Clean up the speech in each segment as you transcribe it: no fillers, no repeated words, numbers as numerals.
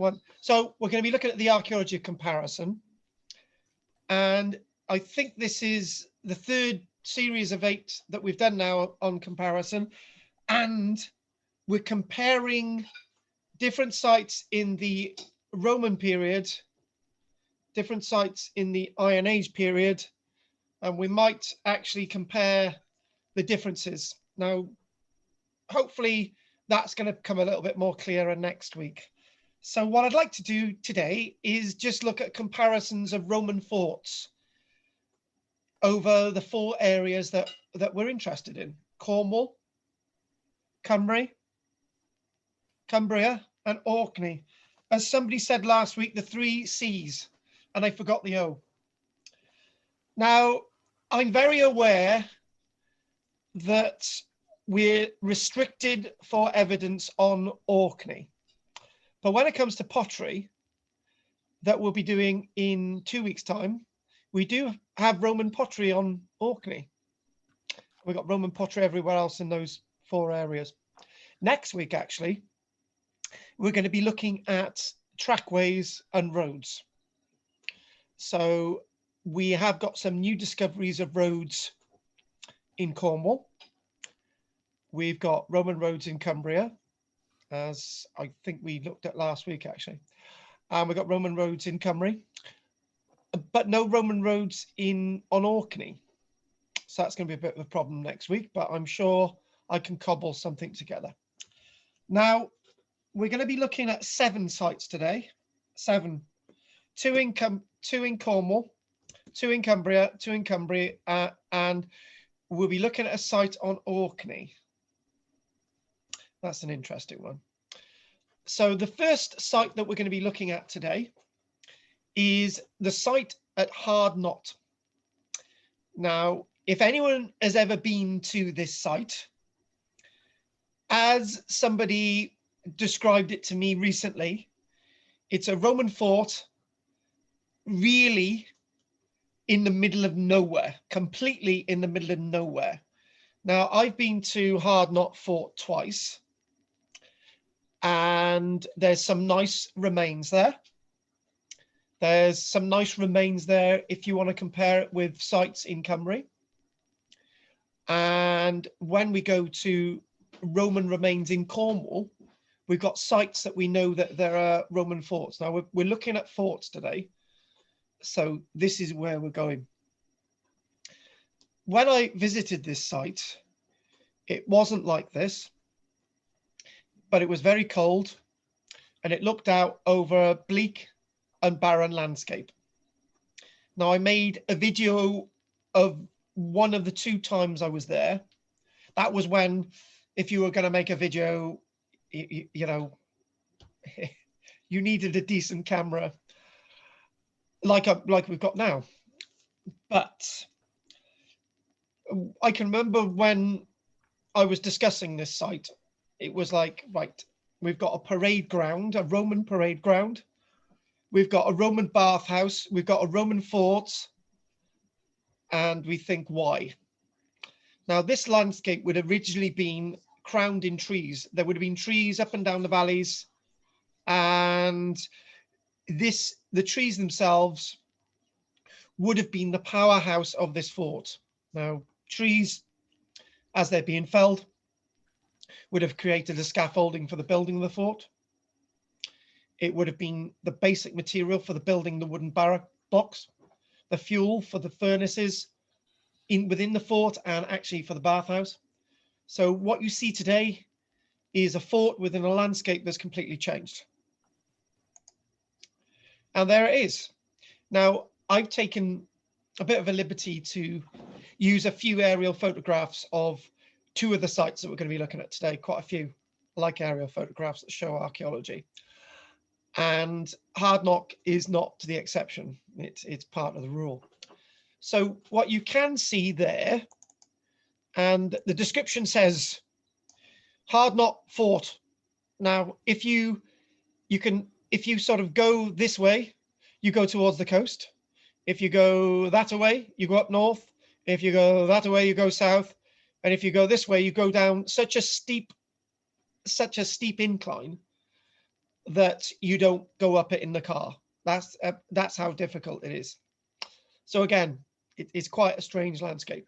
one. So we're going to be looking at the archaeology comparison. And I think this is the third series of 8 that we've done now on comparison. And we're comparing different sites in the Roman period, different sites in the Iron Age period, and we might actually compare the differences. Now, hopefully that's going to become a little bit more clearer next week. So what I'd like to do today is just look at comparisons of Roman forts over the 4 areas that we're interested in: Cornwall, Cumbria, and Orkney. As somebody said last week, the 3 C's, and I forgot the O. Now, I'm very aware that we're restricted for evidence on Orkney. But when it comes to pottery, that we'll be doing in 2 weeks' time, we do have Roman pottery on Orkney. We've got Roman pottery everywhere else in those 4 areas. Next week, actually, we're going to be looking at trackways and roads. So we have got some new discoveries of roads in Cornwall. We've got Roman roads in Cumbria, as I think we looked at last week, actually. And we've got Roman roads in Cymru, but no Roman roads on Orkney. So that's going to be a bit of a problem next week, but I'm sure I can cobble something together. Now, we're going to be looking at 7 sites today. 7. 2 in Cornwall, 2 in Cumbria, 2 in Cumbria, and we'll be looking at a site on Orkney. That's an interesting one. So the first site that we're going to be looking at today is the site at Hard Knot. Now, if anyone has ever been to this site, as somebody described it to me recently, it's a Roman fort really in the middle of nowhere, completely in the middle of nowhere. Now, I've been to Hard Knot Fort twice, and there's some nice remains there. There's some nice remains there if you want to compare it with sites in Cymru. And when we go to Roman remains in Cornwall, we've got sites that we know that there are Roman forts. Now, we're looking at forts today, so this is where we're going. When I visited this site, it wasn't like this, but it was very cold, and it looked out over a bleak and barren landscape. Now, I made a video of one of the 2 times I was there. That was when, if you were going to make a video, you know, you needed a decent camera like we've got now. But I can remember when I was discussing this site, it was like, right, we've got a parade ground, a Roman parade ground. We've got a Roman bathhouse. We've got a Roman fort. And we think, why? Now, this landscape would have originally been crowned in trees. There would have been trees up and down the valleys. And the trees themselves would have been the powerhouse of this fort. Now, trees, as they're being felled, would have created a scaffolding for the building of the fort. It would have been the basic material for the building the wooden barrack blocks, the fuel for the furnaces within the fort, and actually for the bathhouse. So what you see today is a fort within a landscape that's completely changed. And there it is. Now, I've taken a bit of a liberty to use a few aerial photographs of 2 of the sites that we're going to be looking at today. Quite a few, like aerial photographs that show archaeology. And Hard Knot is not the exception. It's part of the rule. So what you can see there, and the description says Hard Knot Fort. Now, if you sort of go this way, you go towards the coast. If you go that way, you go up north. If you go that way, you go south. And if you go this way, you go down such a steep incline that you don't go up it in the car. That's how difficult it is. So again, it's quite a strange landscape.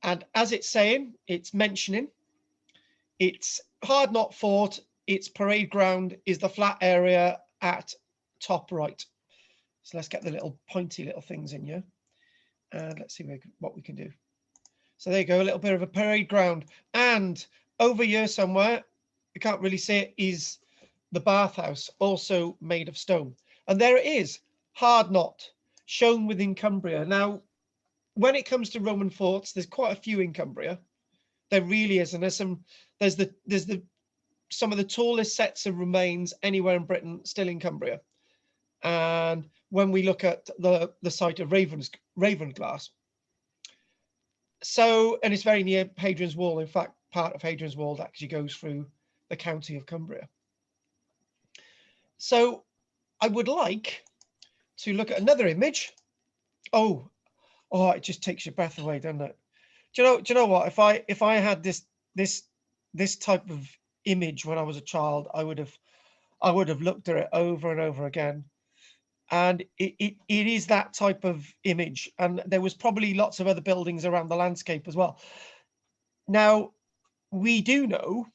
And as it's saying, it's mentioning, it's Hard Knot Fort, its parade ground is the flat area at top right. So let's get the little pointy little things in here. And let's see what we can do. So there you go, a little bit of a parade ground. And over here somewhere, you can't really see it, is the bathhouse, also made of stone. And there it is, Hard Knot, shown within Cumbria. Now, when it comes to Roman forts, there's quite a few in Cumbria. There really is, and there's some of the tallest sets of remains anywhere in Britain still in Cumbria. And when we look at the site of Ravenglass, so, and it's very near Hadrian's Wall. In fact, part of Hadrian's Wall actually goes through the county of Cumbria. So I would like to look at another image. Oh, it just takes your breath away, doesn't it? Do you know what? If I had this type of image when I was a child, I would have looked at it over and over again. And it is that type of image. And there was probably lots of other buildings around the landscape as well. Now, we do know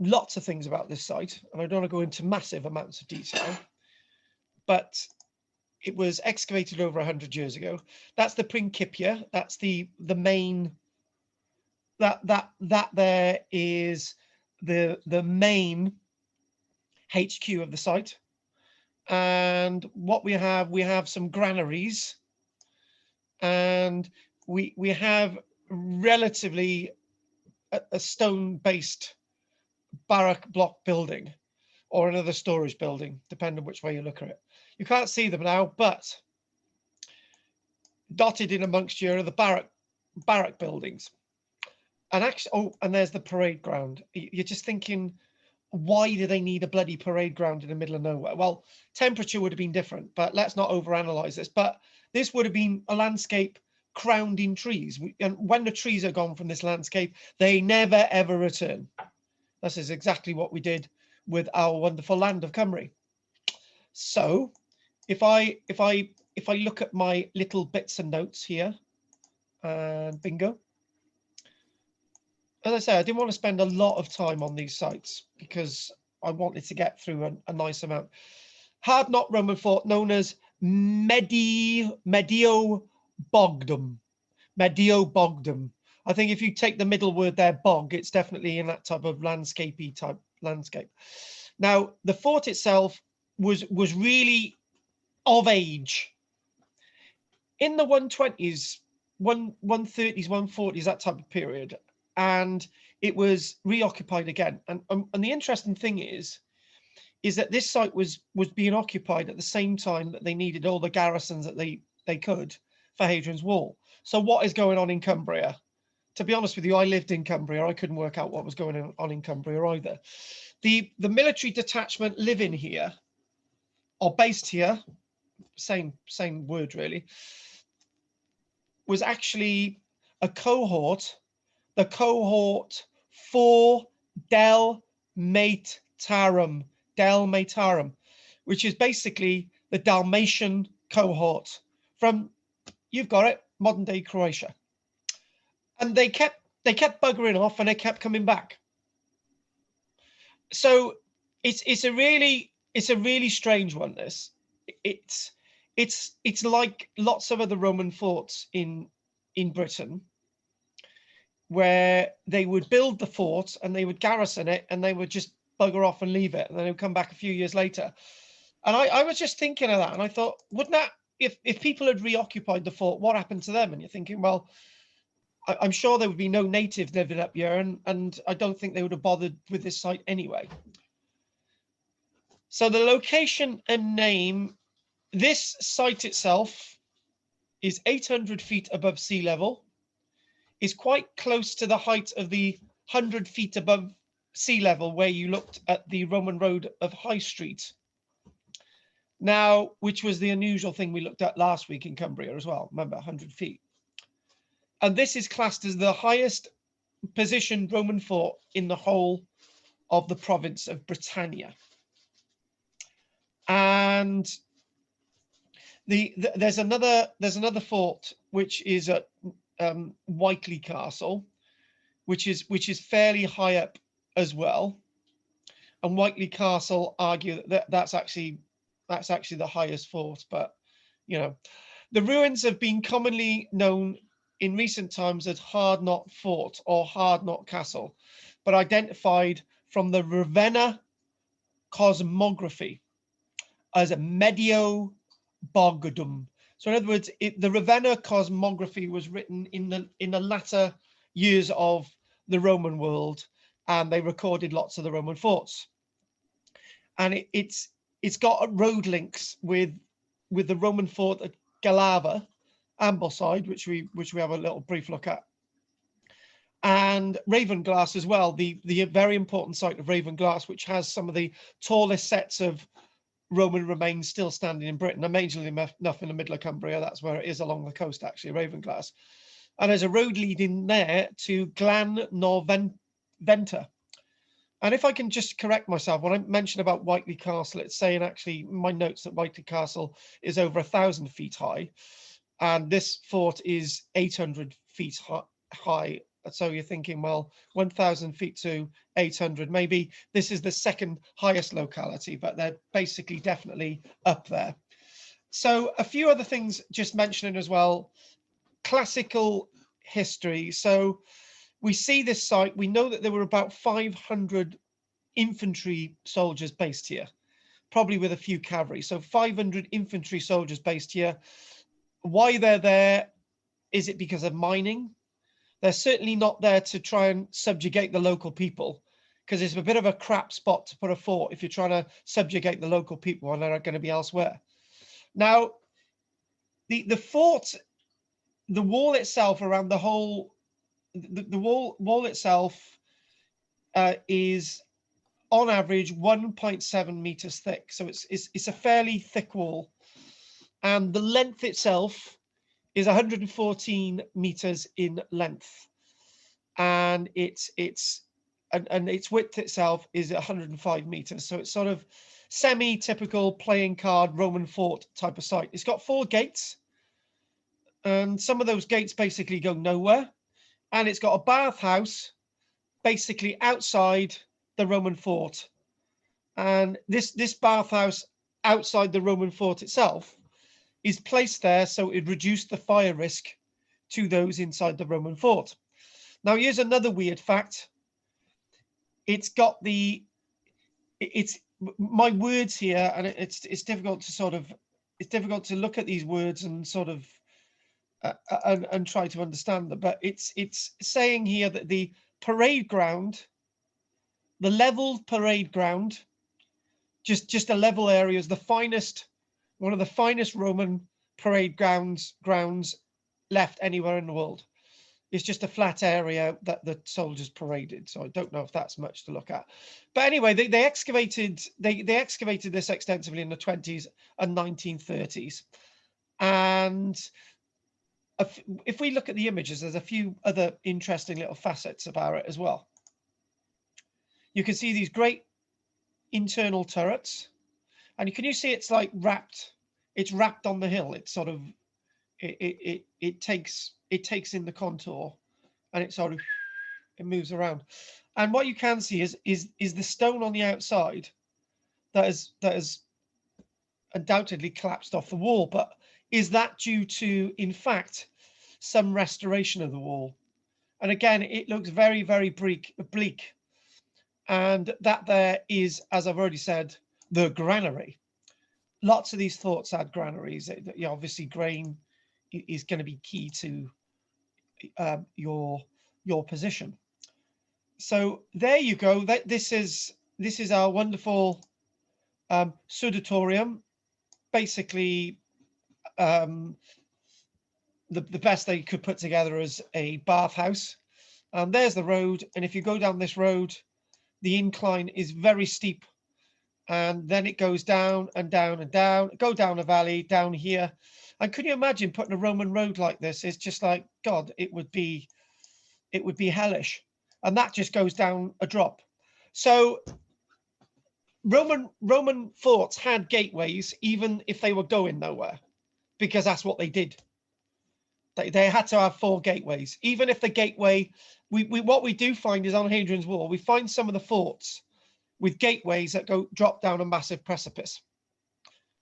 lots of things about this site, and I don't want to go into massive amounts of detail, but it was excavated over 100 years ago. That's the Principia. That's the main, that there is the main HQ of the site. And what we have some granaries, and we have relatively a stone-based barrack block building, or another storage building, depending on which way you look at it. You can't see them now, but dotted in amongst you are the barrack buildings. And actually, and there's the parade ground. You're just thinking, why do they need a bloody parade ground in the middle of nowhere? Well, temperature would have been different, but let's not overanalyze this. But this would have been a landscape crowned in trees. And when the trees are gone from this landscape, they never, ever return. This is exactly what we did with our wonderful land of Cymru. So if I look at my little bits and notes here, and bingo. As I say, I didn't want to spend a lot of time on these sites because I wanted to get through a nice amount. Hard Knot Roman fort known as Medio Bogdum. Medio Bogdum. I think if you take the middle word there, bog, it's definitely in that type of landscapey type landscape. Now, the fort itself was really of age. In the 120s, 130s, 140s, that type of period, and it was reoccupied again. And the interesting thing is that this site was being occupied at the same time that they needed all the garrisons that they could for Hadrian's Wall. So what is going on in Cumbria? To be honest with you, I lived in Cumbria. I couldn't work out what was going on in Cumbria either. The military detachment living here, or based here, same word really, was actually a cohort, the cohort for Dalmatarum, which is basically the Dalmatian cohort from, you've got it, modern day Croatia. And they kept buggering off, and they kept coming back. So it's a really strange one. This it's like lots of other Roman forts in Britain, where they would build the fort and they would garrison it, and they would just bugger off and leave it, and then they would come back a few years later. And I was just thinking of that, and I thought, wouldn't that, if people had reoccupied the fort, what happened to them? And you're thinking, well, I'm sure there would be no native living up here, and I don't think they would have bothered with this site anyway. So the location and name, this site itself is 800 feet above sea level, is quite close to the height of the 100 feet above sea level where you looked at the Roman road of High Street. Now, which was the unusual thing we looked at last week in Cumbria as well, remember, 100 feet. And this is classed as the highest positioned Roman fort in the whole of the province of Britannia. And there's another fort which is at Whiteley Castle, which is fairly high up as well. And Whiteley Castle argue that that's actually the highest fort, but you know, the ruins have been commonly known in recent times as Hard Knot Fort or Hard Knot Castle, but identified from the Ravenna cosmography as a Medio Bogodum. So in other words, the Ravenna cosmography was written in the latter years of the Roman world, and they recorded lots of the Roman forts. And it's got road links with the Roman fort at Galava, Ambleside, which we have a little brief look at, and Ravenglass as well, the very important site of Ravenglass, which has some of the tallest sets of Roman remains still standing in Britain. Amazingly enough, in the middle of Cumbria, that's where it is along the coast, actually, Ravenglass. And there's a road leading there to Glan-Norventa. And if I can just correct myself, when I mentioned about Whiteley Castle, it's saying actually my notes that Whiteley Castle is over 1,000 feet high, and this fort is 800 feet high. So you're thinking, well, 1,000 feet to 800, maybe this is the second highest locality, but they're basically definitely up there. So a few other things just mentioning as well, classical history. So we see this site, we know that there were about 500 infantry soldiers based here, probably with a few cavalry. So 500 infantry soldiers based here. Why they're there, is it because of mining? They're certainly not there to try and subjugate the local people, because it's a bit of a crap spot to put a fort if you're trying to subjugate the local people and they're going to be elsewhere. Now, the fort, the wall itself around the whole, the wall itself is on average 1.7 meters thick. So it's a fairly thick wall, and the length itself is 114 meters in length, and its width itself is 105 meters. So it's sort of semi-typical playing card Roman fort type of site. It's got 4 gates, and some of those gates basically go nowhere. And it's got a bathhouse basically outside the Roman fort. And this bathhouse outside the Roman fort itself is placed there so it reduced the fire risk to those inside the Roman fort. Now, here's another weird fact. It's got my words here, and it's difficult to look at these words and sort of and try to understand them. But it's saying here that the parade ground, the leveled parade ground, just a level area, is the finest, one of the finest Roman parade grounds left anywhere in the world. It's just a flat area that the soldiers paraded. So I don't know if that's much to look at. But anyway, they excavated this extensively in the 20s and 1930s. And if we look at the images, there's a few other interesting little facets about it as well. You can see these great internal turrets, and can you see it's like wrapped? It's wrapped on the hill. It's sort of it takes in the contour, and it sort of moves around. And what you can see is the stone on the outside that is undoubtedly collapsed off the wall. But is that due to, in fact, some restoration of the wall? And again, it looks very, very bleak. And that there is, as I've already said, the granary. Lots of these forts had granaries. Obviously, grain is going to be key to your position. So there you go. This is our wonderful sudatorium. Basically, the best they could put together as a bathhouse. And there's the road. And if you go down this road, the incline is very steep, and then it goes down and down and down, go down a valley down here. And could you imagine putting a Roman road like this? It's just like, God, it would be hellish. And that just goes down a drop. So Roman forts had gateways, even if they were going nowhere, because that's what they did. They had to have 4 gateways, even if the gateway. What we do find is on Hadrian's Wall, we find some of the forts with gateways that drop down a massive precipice.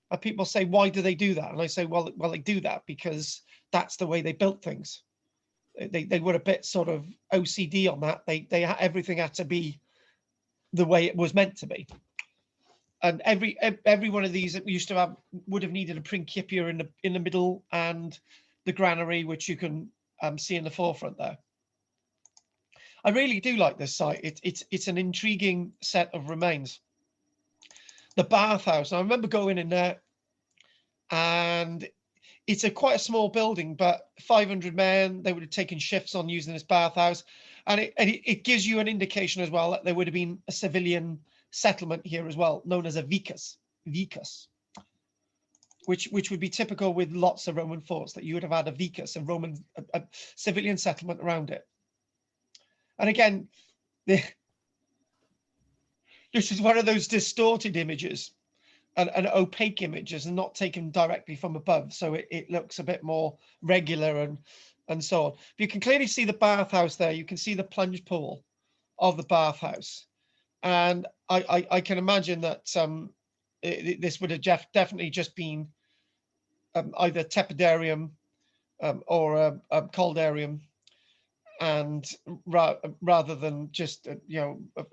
And people say, why do they do that? And I say, well, they do that because that's the way they built things. They were a bit sort of OCD on that. Everything had to be the way it was meant to be. And every one of these that we used to have would have needed a principia in the middle, and the granary, which you can see in the forefront there. I really do like this site. It's an intriguing set of remains. The bathhouse. I remember going in there, and it's quite a small building, but 500 men. They would have taken shifts on using this bathhouse, and it gives you an indication as well that there would have been a civilian settlement here as well, known as a vicus, which would be typical with lots of Roman forts, that you would have had a vicus, a civilian settlement around it. And again, this is one of those distorted images, an opaque images, and not taken directly from above, so it looks a bit more regular and so on. But you can clearly see the bathhouse there. You can see the plunge pool of the bathhouse. And I can imagine that this would have definitely just been either tepidarium or a coldarium, and rather than just a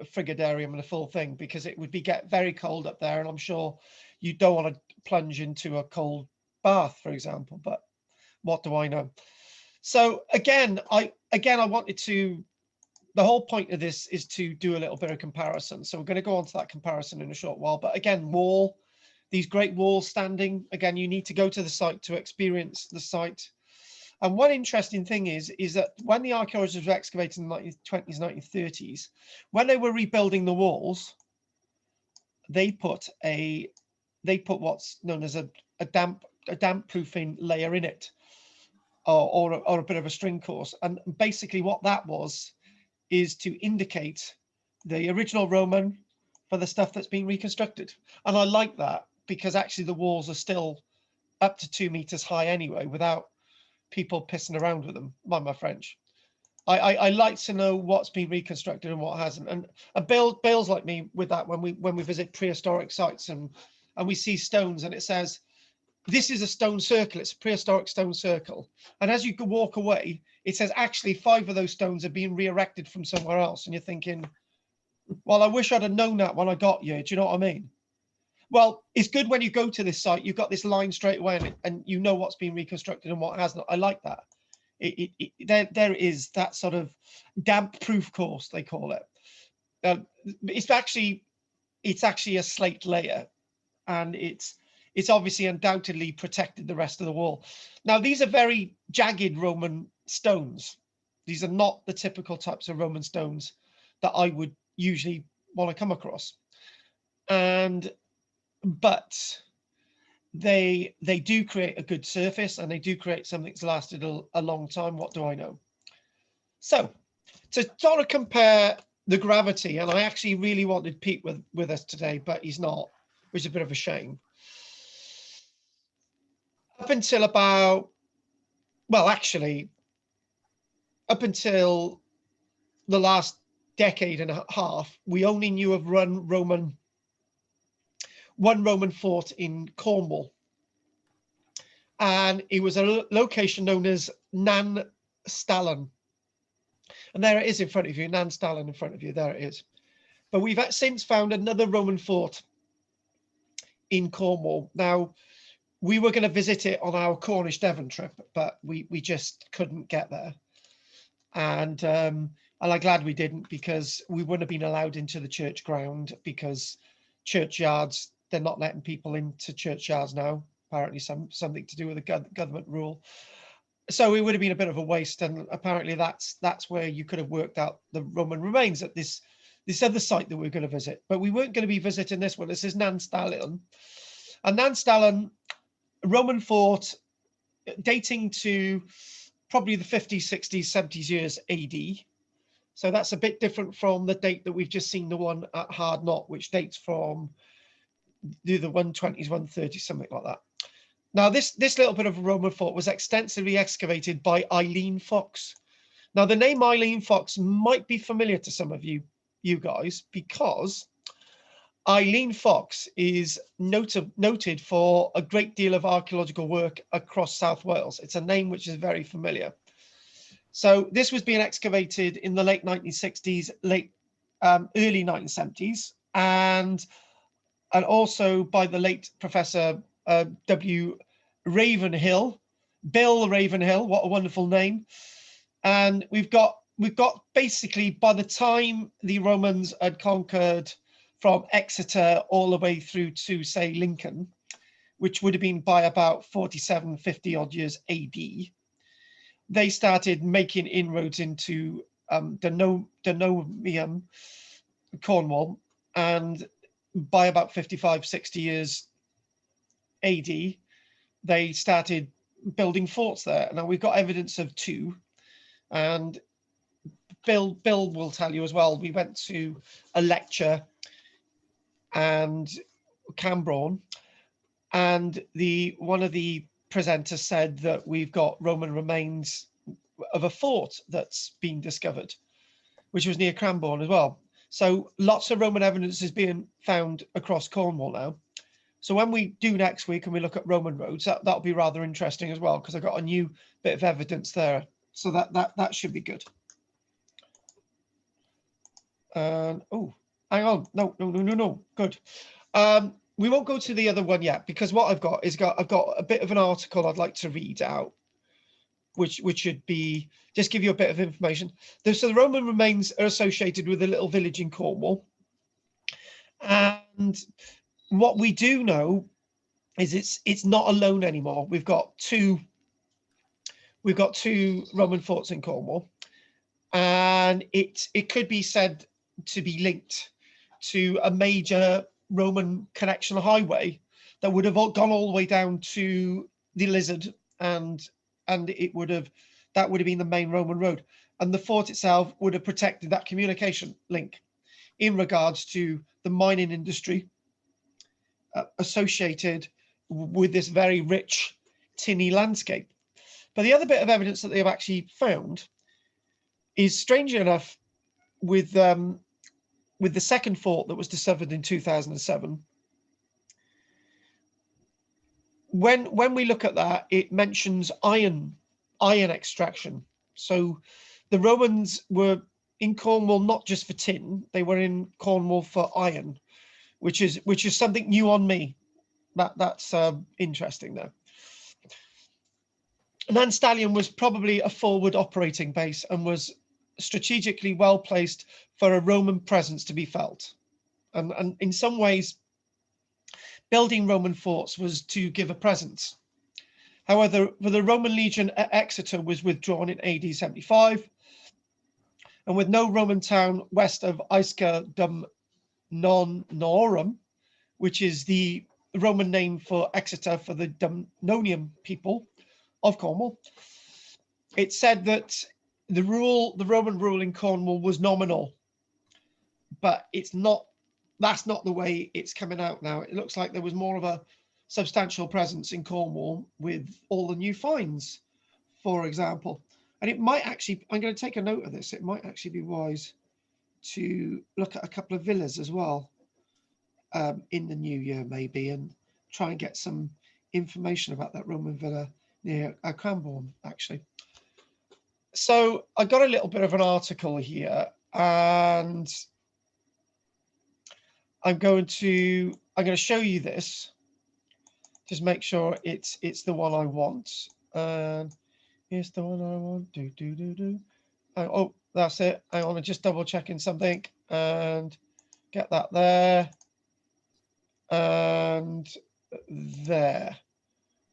frigidarium and a full thing, because it would get very cold up there, and I'm sure you don't want to plunge into a cold bath, for example. But what do I know? So again, I wanted to. The whole point of this is to do a little bit of comparison. So we're going to go on to that comparison in a short while. But again, these great walls standing, again, you need to go to the site to experience the site. And one interesting thing is that when the archaeologists were excavating in the 1920s, 1930s, when they were rebuilding the walls, they put what's known as a damp proofing layer in it, or a bit of a string course. And basically what that was is to indicate the original Roman for the stuff that's being reconstructed. And I like that, because actually the walls are still up to 2 meters high anyway, without people pissing around with them, mind my French. I like to know what's been reconstructed and what hasn't. And Bill's like me with that when we visit prehistoric sites and we see stones and it says, this is a stone circle, it's a prehistoric stone circle. And as you walk away, it says actually 5 of those stones are being re-erected from somewhere else. And you're thinking, well, I wish I'd have known that when I got here. Do you know what I mean? Well, it's good when you go to this site, you've got this line straight away, and you know what's been reconstructed and what hasn't. I like that. There is that sort of damp proof course, they call it. It's actually a slate layer, and it's obviously undoubtedly protected the rest of the wall. Now, these are very jagged Roman stones. These are not the typical types of Roman stones that I would usually want to come across. But they do create a good surface, and they do create something that's lasted a long time. What do I know? So to sort of compare the gravity, and I actually really wanted Pete with us today, but he's not, which is a bit of a shame. Up until about, well, actually, up until the last decade and a half, we only knew of one Roman fort in Cornwall. And it was a location known as Nan Stallen. And there it is in front of you, Nan Stallen in front of you, there it is. But we've since found another Roman fort in Cornwall. Now, we were going to visit it on our Cornish Devon trip, but we just couldn't get there. And I'm glad we didn't, because we wouldn't have been allowed into the church ground, because churchyards, they're not letting people into churchyards now. Apparently something to do with the government rule. So it would have been a bit of a waste. And apparently that's where you could have worked out the Roman remains at this other site that we're going to visit. But we weren't going to be visiting this one. This is Nan Stallen. And Nan Stallen, Roman fort dating to probably the 50s, 60s, 70s years AD. So that's a bit different from the date that we've just seen, the one at Hard Knot, which dates from the 120s, 130s, something like that. Now, this little bit of a Roman fort was extensively excavated by Eileen Fox. Now, the name Eileen Fox might be familiar to some of you guys, because Eileen Fox is noted for a great deal of archaeological work across South Wales. It's a name which is very familiar. So this was being excavated in the late 1960s, early 1970s, and also by the late Professor W. Ravenhill, Bill Ravenhill. What a wonderful name! And we've got basically, by the time the Romans had conquered from Exeter all the way through to, say, Lincoln, which would have been by about 47, 50 odd years AD, they started making inroads into Danomium, Cornwall, and by about 55, 60 years AD, they started building forts there. Now, we've got evidence of 2, and Bill will tell you as well. We went to a lecture and Cambron, and one of the presenters said that we've got Roman remains of a fort that's been discovered, which was near Cranbourne as well. So lots of Roman evidence is being found across Cornwall now. So when we do next week and we look at Roman roads, that'll be rather interesting as well, because I got a new bit of evidence there. So that should be good. Oh, hang on. No. Good. We won't go to the other one yet, because what I've got a bit of an article I'd like to read out, which should be just give you a bit of information. So the Roman remains are associated with a little village in Cornwall, and what we do know is it's not alone anymore. We've got two Roman forts in Cornwall, and it could be said to be linked to a major Roman connection highway that would have gone all the way down to the Lizard, and that would have been the main Roman road, and the fort itself would have protected that communication link in regards to the mining industry associated with this very rich tinny landscape. But the other bit of evidence that they've actually found is, strangely enough, with the second fort that was discovered in 2007. When we look at that, it mentions iron extraction. So the Romans were in Cornwall not just for tin; they were in Cornwall for iron, which is something new on me. That's interesting though. Nan Stallion was probably a forward operating base and was strategically well placed for a Roman presence to be felt. And in some ways, building Roman forts was to give a presence. However, the Roman legion at Exeter was withdrawn in AD 75, and with no Roman town west of Isca dum Nonorum, which is the Roman name for Exeter for the Dumnonian people of Cornwall, it said that the Roman rule in Cornwall was nominal, but that's not the way it's coming out now. It looks like there was more of a substantial presence in Cornwall with all the new finds, for example. And it might actually, I'm going to take a note of this, it might actually be wise to look at a couple of villas as well in the new year maybe, and try and get some information about that Roman villa near Cranbourne, actually. So I got a little bit of an article here, and I'm going to show you this. Just make sure it's the one I want. Here's the one I want. Oh, that's it. I want to just double checking something and get that there and there.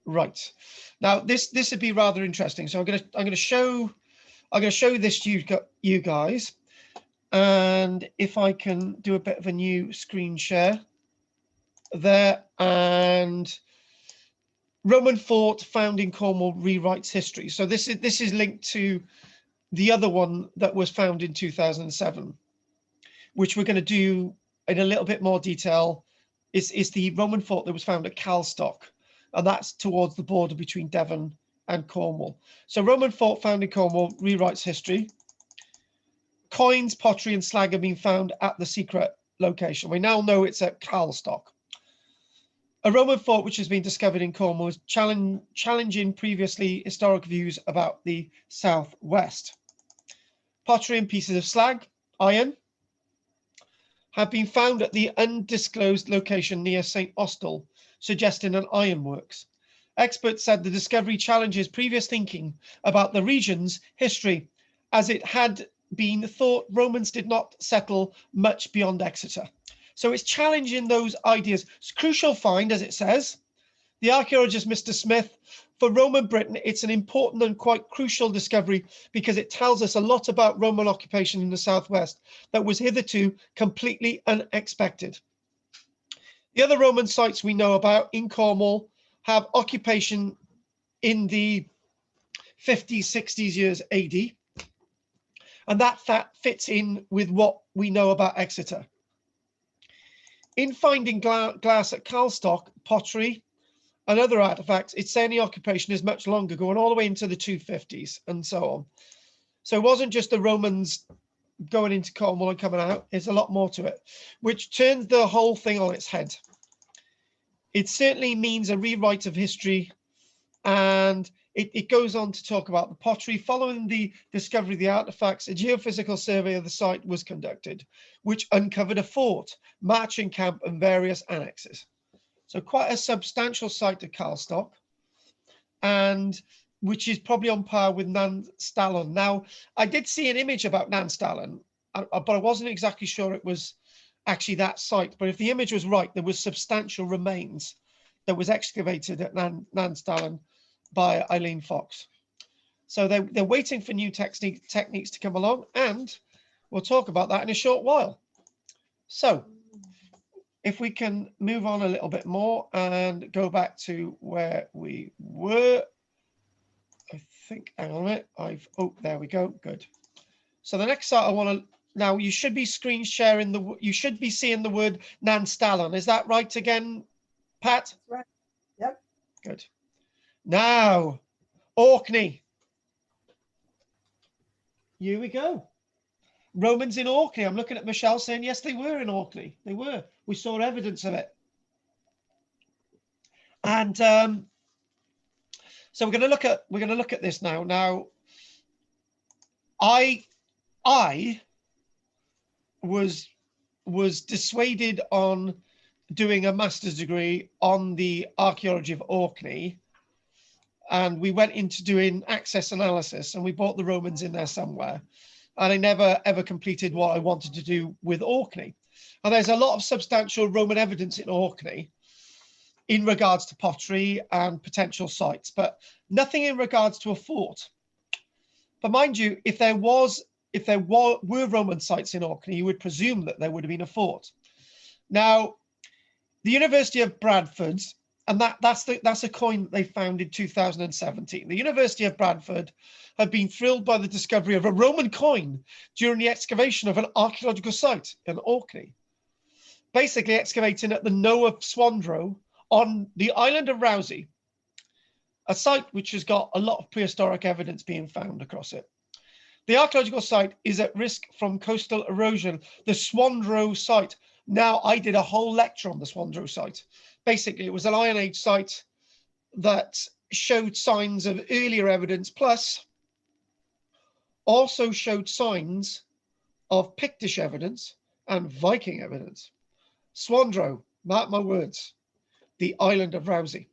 Right. Now this would be rather interesting. So I'm gonna show this to you guys, and if I can do a bit of a new screen share there, and Roman fort found in Cornwall rewrites history. So this is linked to the other one that was found in 2007, which we're going to do in a little bit more detail, is the Roman fort that was found at KARL-JAMES, and that's towards the border between Devon and Cornwall. So Roman fort found in Cornwall rewrites history. Coins, pottery, and slag have been found at the secret location. We now know it's at KARL-JAMES. A Roman fort which has been discovered in Cornwall is challenging previously historic views about the southwest. Pottery and pieces of slag, iron, have been found at the undisclosed location near St. Austell, suggesting an ironworks. Experts said the discovery challenges previous thinking about the region's history, as it had been thought Romans did not settle much beyond Exeter. So it's challenging those ideas. It's a crucial find, as it says. The archaeologist, Mr. Smith, for Roman Britain, it's an important and quite crucial discovery because it tells us a lot about Roman occupation in the southwest that was hitherto completely unexpected. The other Roman sites we know about in Cornwall have occupation in the 50s, 60s years AD, and that fits in with what we know about Exeter. In finding glass at KARL-JAMES, pottery, and other artifacts, it's saying the occupation is much longer, going all the way into the 250s and so on. So it wasn't just the Romans going into Cornwall and coming out. There's a lot more to it, which turns the whole thing on its head. It certainly means a rewrite of history, and it goes on to talk about the pottery. Following the discovery of the artifacts, a geophysical survey of the site was conducted, which uncovered a fort, marching camp, and various annexes. So quite a substantial site at KARL-JAMES, and which is probably on par with Nan Stalon. Now, I did see an image about Nan Stalon, but I wasn't exactly sure it was actually that site. But if the image was right, there was substantial remains that was excavated at Nan Stalon by Eileen Fox. So they're waiting for new techniques to come along, and we'll talk about that in a short while. So if we can move on a little bit more and go back to where we were, I think, hang on a minute, oh, there we go, good. So the next site I want to, now you should be screen sharing you should be seeing the word Nan Stalon. Is that right again, Pat? Right. Yep. Good. Now, Orkney. Here we go. Romans in Orkney. I'm looking at Michelle saying, yes, they were in Orkney. They were. We saw evidence of it. And so we're going to look at this now. Now, I was dissuaded on doing a master's degree on the archaeology of Orkney, and we went into doing access analysis, and we brought the Romans in there somewhere, and I never ever completed what I wanted to do with Orkney. And there's a lot of substantial Roman evidence in Orkney in regards to pottery and potential sites, but nothing in regards to a fort. But mind you, if there were Roman sites in Orkney, you would presume that there would have been a fort. Now, the University of Bradford, and that's a coin that they found in 2017. The University of Bradford have been thrilled by the discovery of a Roman coin during the excavation of an archaeological site in Orkney. Basically excavating at the Knowe of Swandrow on the island of Rousey, a site which has got a lot of prehistoric evidence being found across it. The archaeological site is at risk from coastal erosion. The Swandrow site. Now, I did a whole lecture on the Swandrow site. Basically, it was an Iron Age site that showed signs of earlier evidence, plus also showed signs of Pictish evidence and Viking evidence. Swandrow, mark my words, the island of Rousey.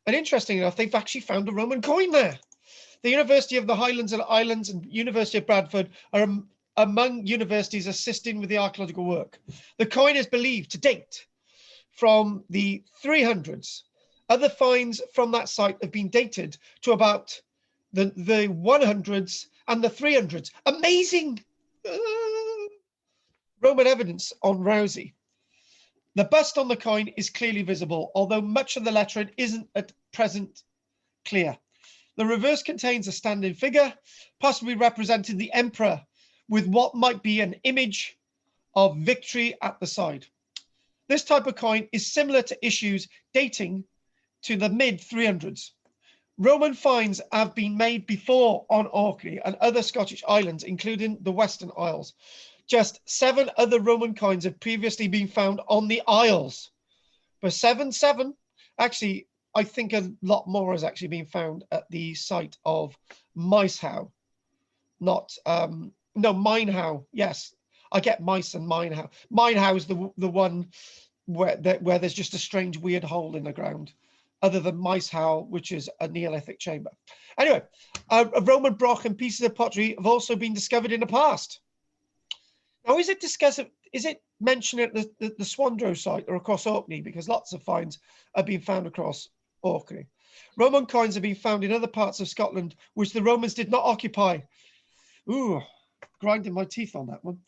And interesting enough, they've actually found a Roman coin there. The University of the Highlands and Islands and University of Bradford are among universities assisting with the archaeological work. The coin is believed to date from the 300s. Other finds from that site have been dated to about the 100s and the 300s. Amazing Roman evidence on Rousey. The bust on the coin is clearly visible, although much of the lettering isn't at present clear. The reverse contains a standing figure, possibly representing the emperor, with what might be an image of victory at the side. This type of coin is similar to issues dating to the mid-300s. Roman finds have been made before on Orkney and other Scottish islands, including the Western Isles. Just 7 other Roman coins have previously been found on the Isles. But 7, actually, I think a lot more has actually been found at the site of Micehow. Not, no, Minehow. Yes, I get mice and Minehow. Minehow is the one where there's just a strange, weird hole in the ground, other than Micehow, which is a Neolithic chamber. Anyway, a Roman broch and pieces of pottery have also been discovered in the past. Now, is it mentioned at the Swandrow site or across Orkney? Because lots of finds have been found across Orkney. Roman coins have been found in other parts of Scotland, which the Romans did not occupy. Ooh, grinding my teeth on that one.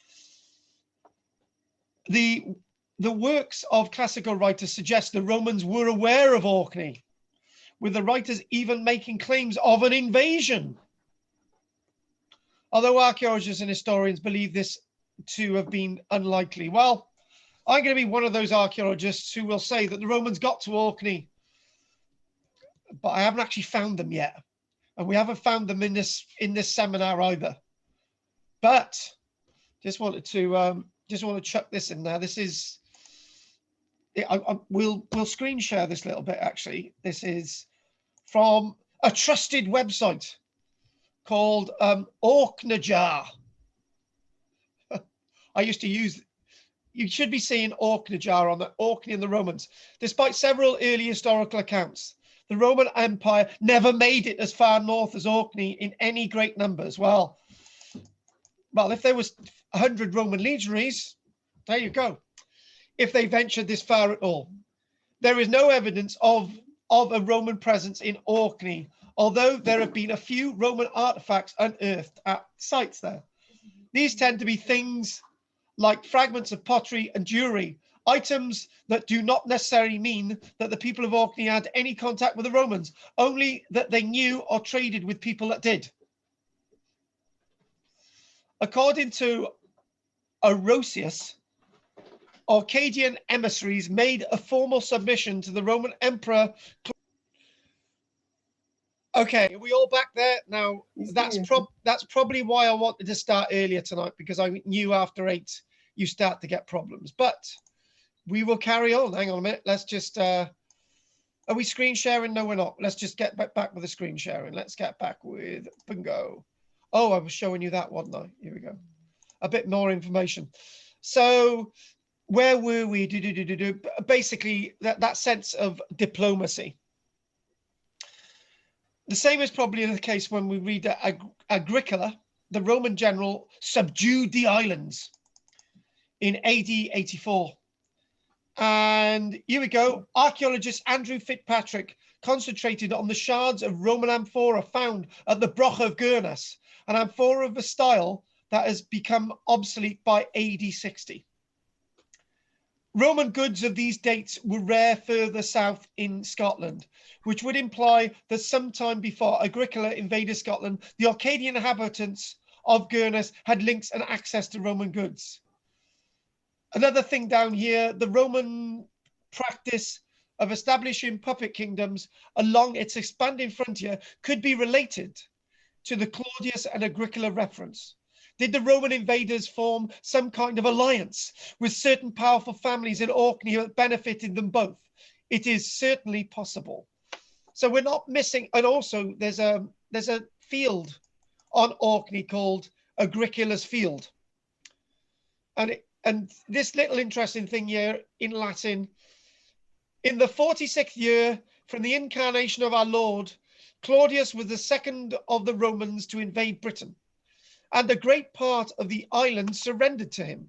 The works of classical writers suggest the Romans were aware of Orkney, with the writers even making claims of an invasion. Although archaeologists and historians believe this to have been unlikely. Well, I'm going to be one of those archaeologists who will say that the Romans got to Orkney, but I haven't actually found them yet, and we haven't found them in this seminar either. But just wanted to chuck this in there. This is we'll screen share this little bit. Actually, this is from a trusted website called Orkney. I used to use, you should be seeing Orkney on the Orkney and the Romans. Despite several early historical accounts, the Roman Empire never made it as far north as Orkney in any great numbers. Well, if there was 100 Roman legionaries, there you go. If they ventured this far at all. There is no evidence of a Roman presence in Orkney, although there have been a few Roman artifacts unearthed at sites there. These tend to be things like fragments of pottery and jewelry, items that do not necessarily mean that the people of Orkney had any contact with the Romans, only that they knew or traded with people that did. According to Orosius, Arcadian emissaries made a formal submission to the Roman Emperor. Okay, are we all back there? Now, that's probably why I wanted to start earlier tonight, because I knew after 8 you start to get problems. But we will carry on. Hang on a minute. Let's just, are we screen sharing? No, we're not. Let's just get back with the screen sharing. Let's get back with bingo. Oh, I was showing you that one now. Here we go. A bit more information. So where were we? Basically, that sense of diplomacy. The same is probably the case when we read that Agricola, the Roman general, subdued the islands in AD 84. And here we go. Archaeologist Andrew Fitzpatrick concentrated on the shards of Roman amphora found at the Broch of Gurnus, an amphora of a style that has become obsolete by AD 60. Roman goods of these dates were rare further south in Scotland, which would imply that sometime before Agricola invaded Scotland, the Orcadian inhabitants of Gurnus had links and access to Roman goods. Another thing down here, the Roman practice of establishing puppet kingdoms along its expanding frontier could be related to the Claudius and Agricola reference. Did the Roman invaders form some kind of alliance with certain powerful families in Orkney that benefited them both? It is certainly possible. So we're not missing, and also there's a field on Orkney called Agricola's Field. And this little interesting thing here in Latin, in the 46th year from the incarnation of our Lord, Claudius was the second of the Romans to invade Britain, and a great part of the island surrendered to him.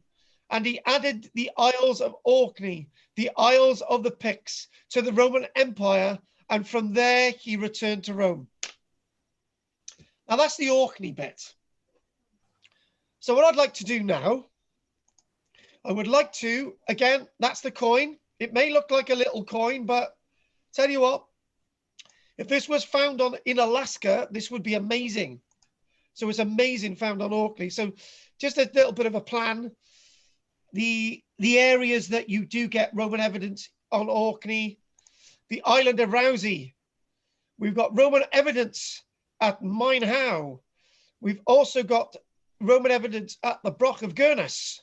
And he added the Isles of Orkney, the Isles of the Picts, to the Roman Empire, and from there he returned to Rome. Now that's the Orkney bit. So what I'd like to do now, I would like to, again, that's the coin. It may look like a little coin, but tell you what, If this was found in Alaska, this would be amazing. So it's amazing found on Orkney. So just a little bit of a plan. The areas that you do get Roman evidence on Orkney, the island of Rousey. We've got Roman evidence at Minehow. We've also got Roman evidence at the Broch of Gurnus.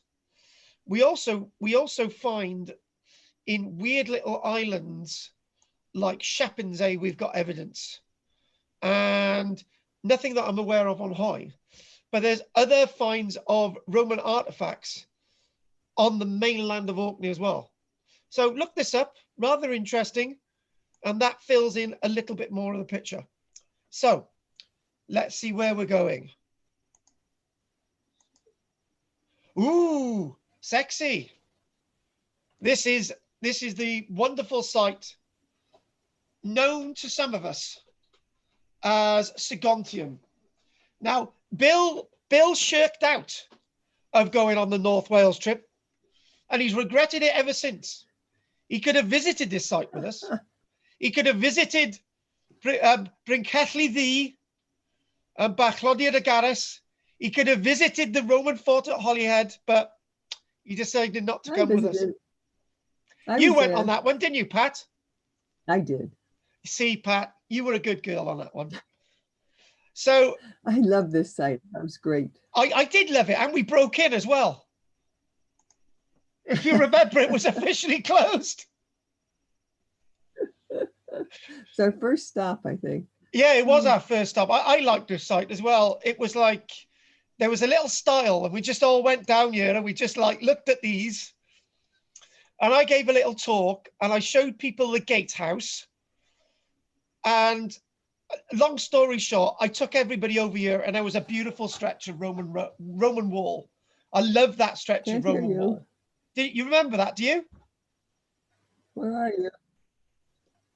We also find in weird little islands like Shepensay, we've got evidence, and nothing that I'm aware of on Hoy. But there's other finds of Roman artifacts on the mainland of Orkney as well. So look this up, rather interesting, and that fills in a little bit more of the picture. So let's see where we're going. Ooh, sexy. This is the wonderful site known to some of us as Segontium. Now, Bill shirked out of going on the North Wales trip, and he's regretted it ever since. He could have visited this site with us. He could have visited Brynchelly Ddu and Bachlodiad de Garis. He could have visited the Roman fort at Holyhead, but he decided not to come with us. You went on that one, didn't you, Pat? I did. See, Pat, you were a good girl on that one. So I love this site. That was great. I did love it, and we broke in as well. If you remember, it was officially closed. It's our first stop, I think. Yeah, it was our first stop. I liked this site as well. It was like, there was a little style, and we just all went down here and we just like looked at these. And I gave a little talk and I showed people the gatehouse. And long story short, I took everybody over here and there was a beautiful stretch of Roman wall. I love that stretch of Roman wall. Do you remember that? Do you? Where are you?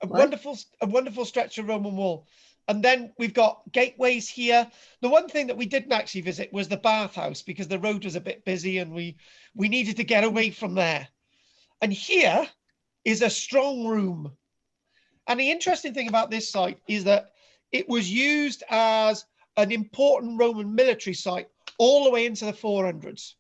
A wonderful stretch of Roman wall. And then we've got gateways here. The one thing that we didn't actually visit was the bathhouse because the road was a bit busy and we needed to get away from there. And here is a strong room. And the interesting thing about this site is that it was used as an important Roman military site all the way into the 400s.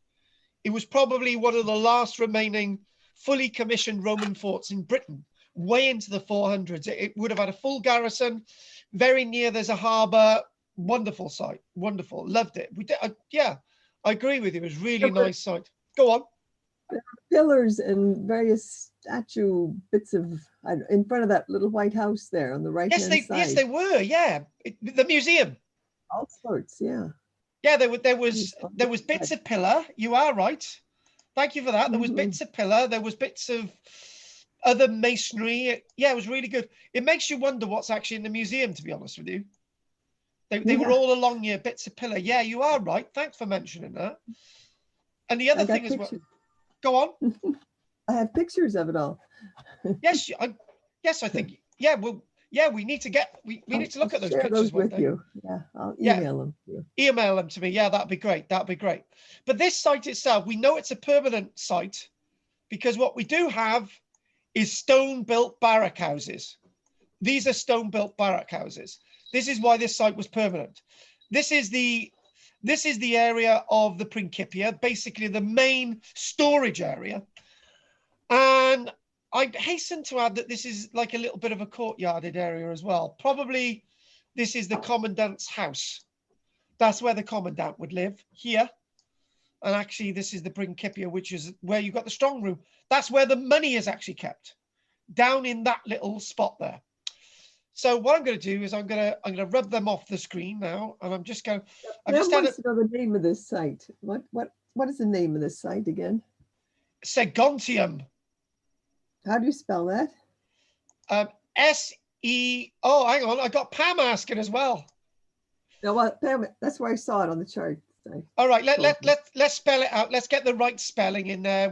It was probably one of the last remaining fully commissioned Roman forts in Britain, way into the 400s. It would have had a full garrison. Very near, there's a harbour. Wonderful site. Wonderful. Loved it. We did. Yeah, I agree with you. It was really nice site. Go on. There were pillars and various statue bits of in front of that little white house there on the right hand side. Yes, they were. Yeah, the museum. All sorts. Yeah. Yeah, there was bits of pillar. You are right. Thank you for that. There was bits of pillar. There was bits of other masonry. Yeah, it was really good. It makes you wonder what's actually in the museum, to be honest with you. They were all along here, bits of pillar. Yeah, you are right. Thanks for mentioning that. And the other thing as well. Go on. I have pictures of it all. Yes, I think. Yeah, well, yeah, we need to look at those pictures with you. Yeah, I'll email them to you. Email them to me. Yeah, that'd be great. That'd be great. But this site itself, we know it's a permanent site because what we do have is stone-built barrack houses. These are stone-built barrack houses. This is why this site was permanent. This is the area of the Principia, basically the main storage area. And I hasten to add that this is like a little bit of a courtyarded area as well. Probably this is the commandant's house. That's where the commandant would live, here. And actually this is the Principia, which is where you've got the strong room. That's where the money is actually kept, down in that little spot there. So what I'm going to do is I'm going to rub them off the screen now, and I'm just going. I just want to know the name of this site. What is the name of this site again? Segontium. How do you spell that? S-E. Oh, hang on. I got Pam asking as well. No, well, Pam, that's where I saw it on the chart. All right, let's spell it out. Let's get the right spelling in there.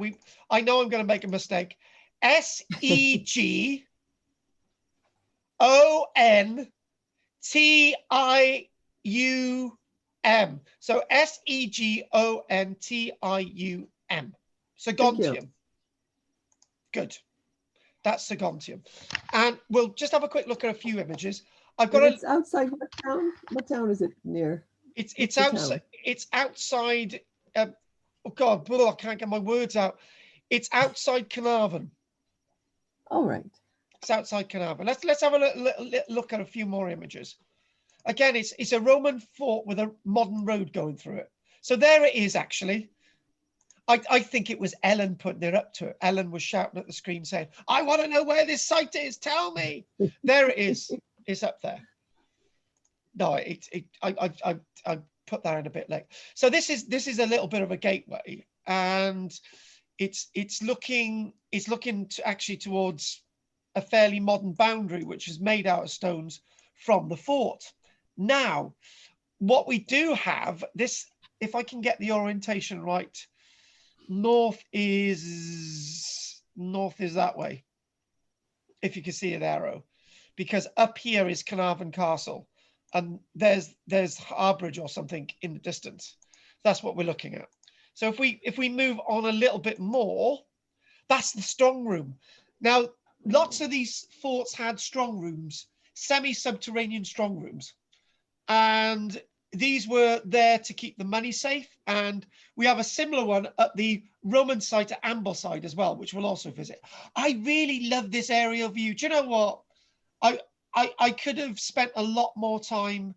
I know I'm going to make a mistake. S-E-G. O-N-T-I-U-M. So S-E-G-O-N-T-I-U-M. Segontium. Good. That's Saguntium. And we'll just have a quick look at a few images. I've And got it's outside what town? What town is it near? It's outside. It's outside. Oh God, I can't get my words out. It's outside Carnarvon. All right. It's outside Carnarvon. Let's have a little look at a few more images. Again, it's a Roman fort with a modern road going through it. So there it is, actually. I think it was Ellen putting it up to it. Ellen was shouting at the screen saying, I want to know where this site is. Tell me. There it is. It's up there. No, I put that in a bit late. So this is a little bit of a gateway, and it's looking to actually towards a fairly modern boundary, which is made out of stones from the fort. Now, what we do have this, if I can get the orientation right, north is that way, if you can see an arrow, because up here is Carnarvon Castle, and there's Harbridge or something in the distance. That's what we're looking at. So if we move on a little bit more, that's the strong room. Now, lots of these forts had strong rooms, semi-subterranean strong rooms, and these were there to keep the money safe. And we have a similar one at the Roman site at Ambleside as well, which we'll also visit. I really love this aerial view. Do you know what? I could have spent a lot more time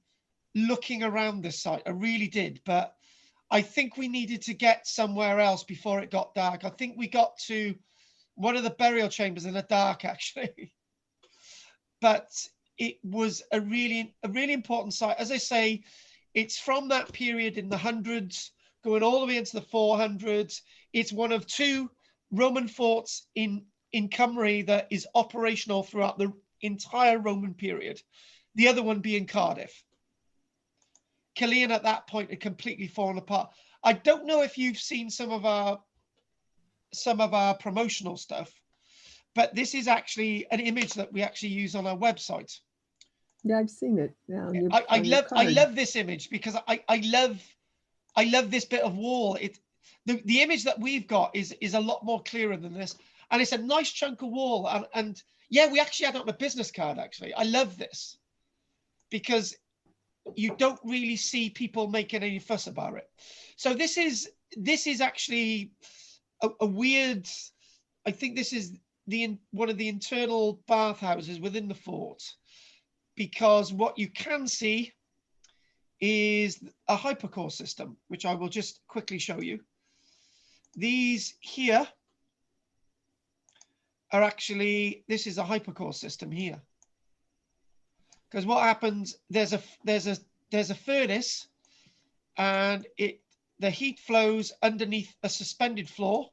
looking around this site. I really did, but I think we needed to get somewhere else before it got dark. I think we got to one of the burial chambers in the dark, actually. But it was a really important site. As I say, it's from that period in the hundreds, going all the way into the 400s. It's one of two Roman forts in Cymru that is operational throughout the entire Roman period. The other one being Cardiff. Cillian at that point had completely fallen apart. I don't know if you've seen some of our promotional stuff, but this is actually an image that we actually use on our website. Yeah, I've seen it. Yeah, I love this image because I love this bit of wall. The image that we've got is a lot more clearer than this, and it's a nice chunk of wall. And yeah, we actually had it on a business card. Actually, I love this because you don't really see people making any fuss about it. So this is actually a weird. I think this is one of the internal bathhouses within the fort, because what you can see is a hypercore system, which I will just quickly show you. These here are actually, this is a hypercore system here. Because what happens, there's a furnace, and the heat flows underneath a suspended floor,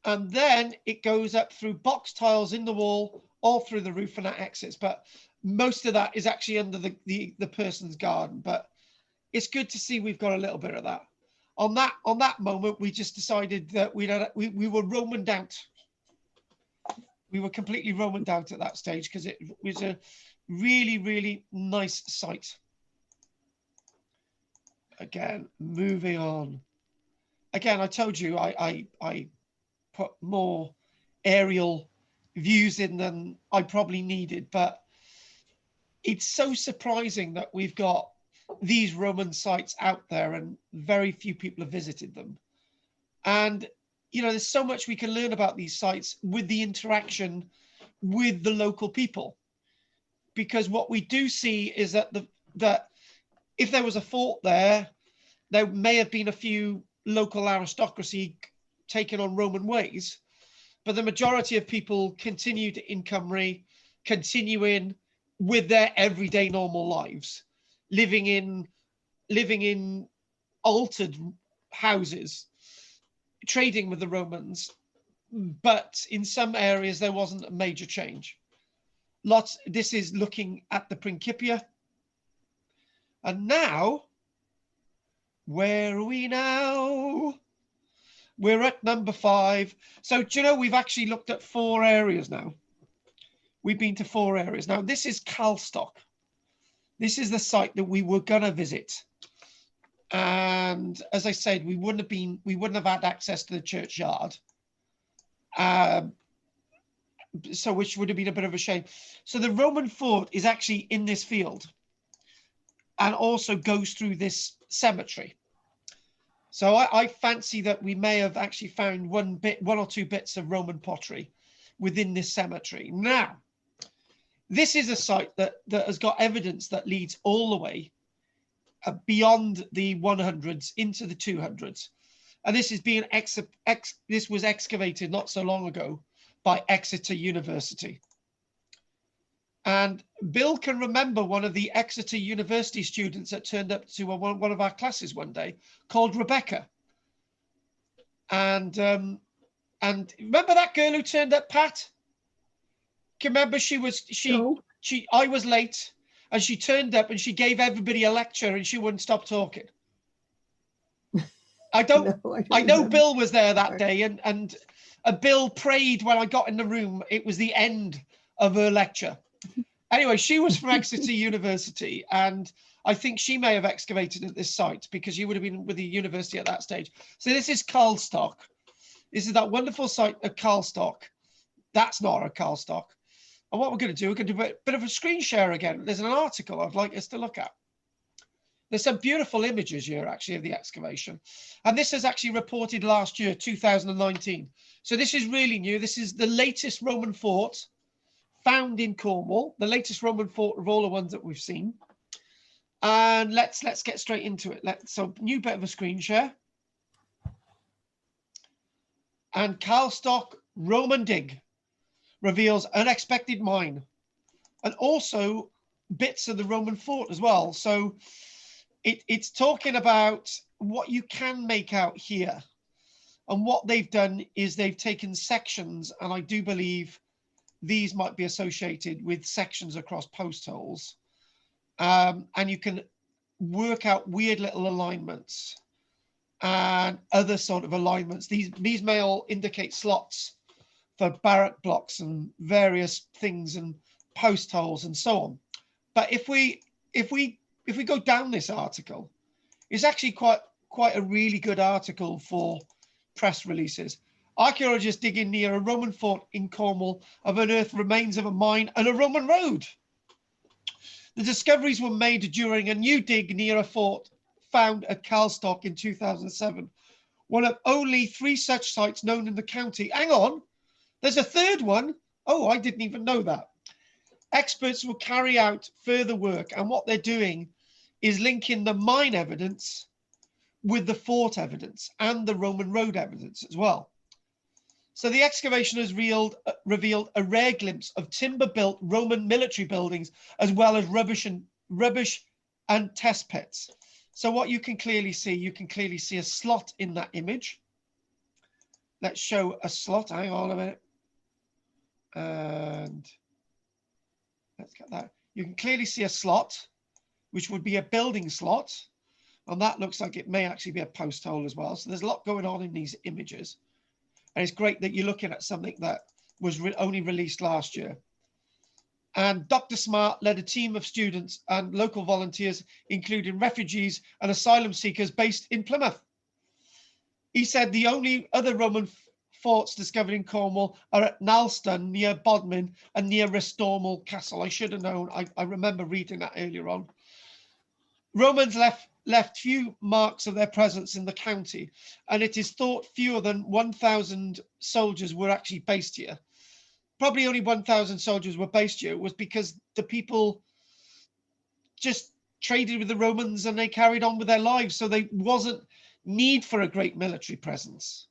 and then it goes up through box tiles in the wall, all through the roof, and that exits. But most of that is actually under the person's garden. But it's good to see we've got a little bit of that. On that moment, we just decided that we were Romaned out. We were completely Romaned out at that stage because it was a really nice site. Again, moving on. Again, I told you I put more aerial views in than I probably needed, but it's so surprising that we've got these Roman sites out there and very few people have visited them. And you know, there's so much we can learn about these sites with the interaction with the local people, because what we do see is that if there was a fort there may have been a few local aristocracy taking on Roman ways, but the majority of people continued in Cymru, continuing with their everyday normal lives, living in altered houses, trading with the Romans. But in some areas there wasn't a major change. This is looking at the Principia. And now, where are we now? We're at number 5. So do you know, we've actually looked at 4 areas now. We've been to 4 areas. Now this is Calstock. This is the site that we were gonna visit. And as I said, we wouldn't have had access to the churchyard. so which would have been a bit of a shame. So the Roman fort is actually in this field and also goes through this cemetery. So I fancy that we may have actually found one or two bits of Roman pottery within this cemetery. Now, this is a site that has got evidence that leads all the way beyond the 100s into the 200s. And this is being this was excavated not so long ago by Exeter University. And Bill can remember one of the Exeter University students that turned up to one of our classes one day called Rebecca. And remember that girl who turned up, Pat? Can you remember I was late and she turned up and she gave everybody a lecture and she wouldn't stop talking. I know Bill was there that day and Bill prayed when I got in the room. It was the end of her lecture. Anyway, she was from Exeter University, and I think she may have excavated at this site because she would have been with the university at that stage. So this is Karlstock. This is that wonderful site of Karlstock. That's not a Karlstock. And what we're going to do, we're going to do a bit of a screen share again. There's an article I'd like us to look at. There's some beautiful images here, actually, of the excavation. And this was actually reported last year, 2019. So this is really new. This is the latest Roman fort found in Cornwall, the latest Roman fort of all the ones that we've seen. And let's get straight into it. So new bit of a screen share. And Karlstock Roman dig reveals unexpected mine, and also bits of the Roman fort as well. So it's talking about what you can make out here. And what they've done is they've taken sections, and I do believe these might be associated with sections across post holes. And you can work out weird little alignments and other sort of alignments. These may all indicate slots for barrack blocks and various things and post holes and so on. But if we go down this article, it's actually quite a really good article for press releases. Archaeologists digging near a Roman fort in Cornwall have unearthed remains of a mine and a Roman road. The discoveries were made during a new dig near a fort found at Karlstock in 2007. One of only 3 such sites known in the county. Hang on, there's a third one. Oh, I didn't even know that. Experts will carry out further work, and what they're doing is linking the mine evidence with the fort evidence and the Roman road evidence as well. So the excavation has revealed a rare glimpse of timber-built Roman military buildings, as well as rubbish and test pits. So what you can clearly see a slot in that image. Let's show a slot. Hang on a minute. And let's get that. You can clearly see a slot, which would be a building slot. And that looks like it may actually be a post hole as well. So there's a lot going on in these images. And it's great that you're looking at something that was only released last year. And Dr. Smart led a team of students and local volunteers, including refugees and asylum seekers based in Plymouth. He said the only other Roman forts discovered in Cornwall are at Nalston, near Bodmin, and near Restormal Castle. I should have known. I remember reading that earlier on. Romans left few marks of their presence in the county, and it is thought fewer than 1,000 soldiers were actually based here. Probably only 1,000 soldiers were based here was because the people just traded with the Romans and they carried on with their lives, so there wasn't need for a great military presence.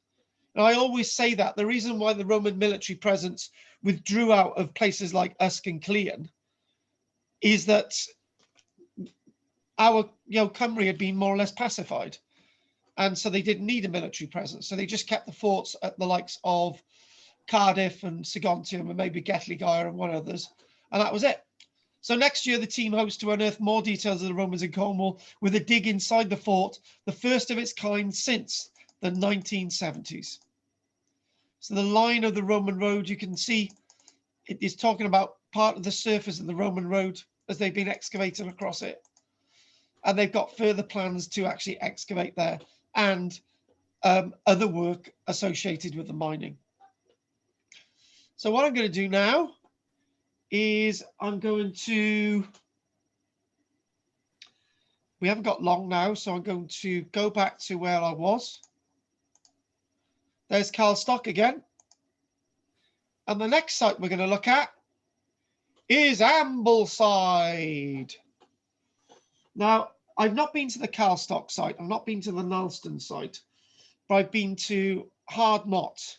And I always say that the reason why the Roman military presence withdrew out of places like Usk and Clean is that our Cumbria had been more or less pacified, and so they didn't need a military presence. So they just kept the forts at the likes of Cardiff and Saguntium and maybe Gethlygire and one others, and that was it. So next year the team hopes to unearth more details of the Romans in Cornwall with a dig inside the fort, the first of its kind since the 1970s. So the line of the Roman road, you can see it is talking about part of the surface of the Roman road as they've been excavated across it. And they've got further plans to actually excavate there and other work associated with the mining. So what I'm going to do now is I'm going to, we haven't got long now, so I'm going to go back to where I was. There's Carlstock again. And the next site we're going to look at is Ambleside. Now, I've not been to the Carlstock site. I've not been to the Nalston site, but I've been to Hardmott.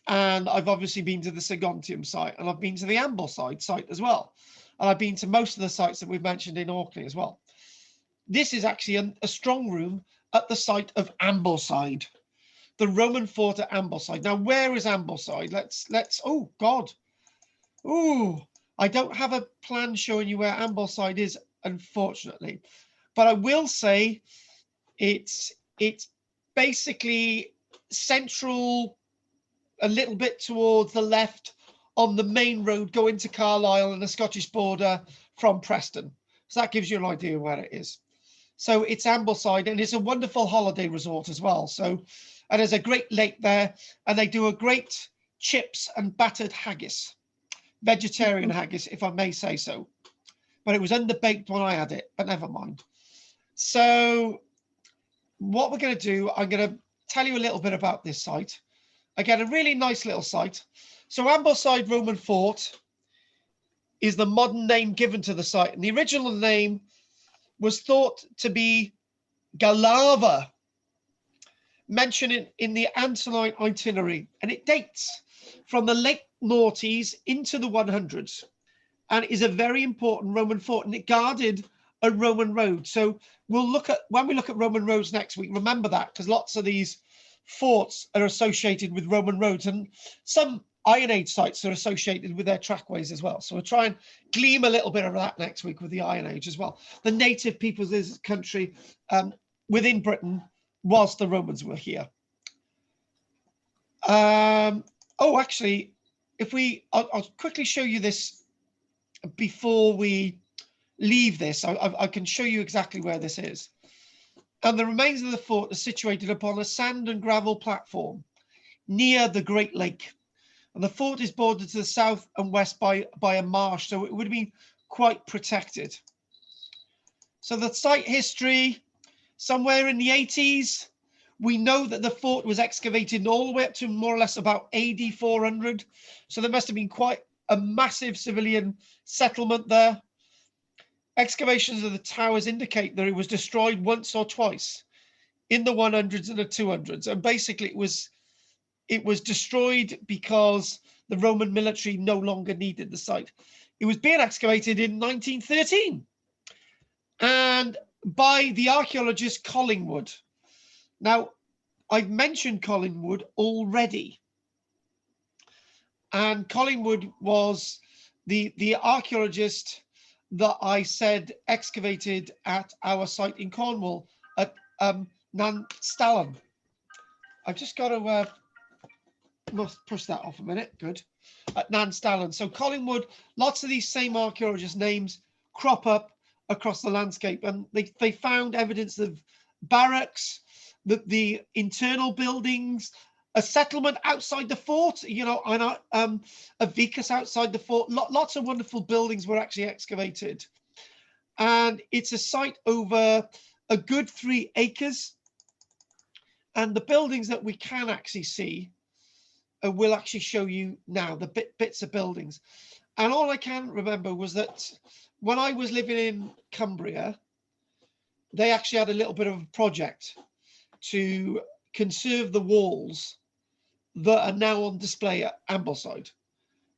And I've obviously been to the Segontium site, and I've been to the Ambleside site as well. And I've been to most of the sites that we've mentioned in Orkney as well. This is actually a strong room at the site of Ambleside, the Roman fort at Ambleside. Now, where is Ambleside? Let's, oh God. Oh, I don't have a plan showing you where Ambleside is, unfortunately. But I will say it's basically central, a little bit towards the left on the main road going to Carlisle and the Scottish border from Preston. So that gives you an idea where it is. So it's Ambleside, and it's a wonderful holiday resort as well. So, and there's a great lake there, and they do a great chips and battered haggis, vegetarian haggis, if I may say so. But it was underbaked when I had it, but never mind. So what we're going to do, I'm going to tell you a little bit about this site. Again, a really nice little site. So Ambleside Roman Fort is the modern name given to the site. And the original name was thought to be Galava, mentioned in the Antonine itinerary. And it dates from the late noughties into the 100s. And is a very important Roman fort. And it guarded a Roman road. So we'll look at, when we look at Roman roads next week, remember that, because lots of these forts are associated with Roman roads, and some Iron Age sites are associated with their trackways as well. So we'll try and glean a little bit of that next week with the Iron Age as well. The native peoples of this country within Britain whilst the Romans were here. Oh, actually, if I'll quickly show you this before we leave this. I can show you exactly where this is. And the remains of the fort are situated upon a sand and gravel platform near the Great Lake. And the fort is bordered to the south and west by a marsh, so it would have been quite protected. So the site history, somewhere in the 80s, we know that the fort was excavated all the way up to more or less about AD 400. So there must have been quite a massive civilian settlement there. Excavations of the towers indicate that it was destroyed once or twice in the 100s and the 200s. And basically it was destroyed because the Roman military no longer needed the site. It was being excavated in 1913 and by the archaeologist Collingwood. Now, I've mentioned Collingwood already. And Collingwood was the archaeologist that I said excavated at our site in Cornwall at Nanstallen. I've just got to must push that off a minute. Good. At Nanstallen. So Collingwood, lots of these same archaeologist names crop up across the landscape, and they found evidence of barracks, the internal buildings, a settlement outside the fort, you know, and a vicus outside the fort. Lots of wonderful buildings were actually excavated. And it's a site over a good 3 acres. And the buildings that we can actually see, we'll actually show you now, the bits of buildings. And all I can remember was that when I was living in Cumbria, they actually had a little bit of a project to conserve the walls that are now on display at Ambleside.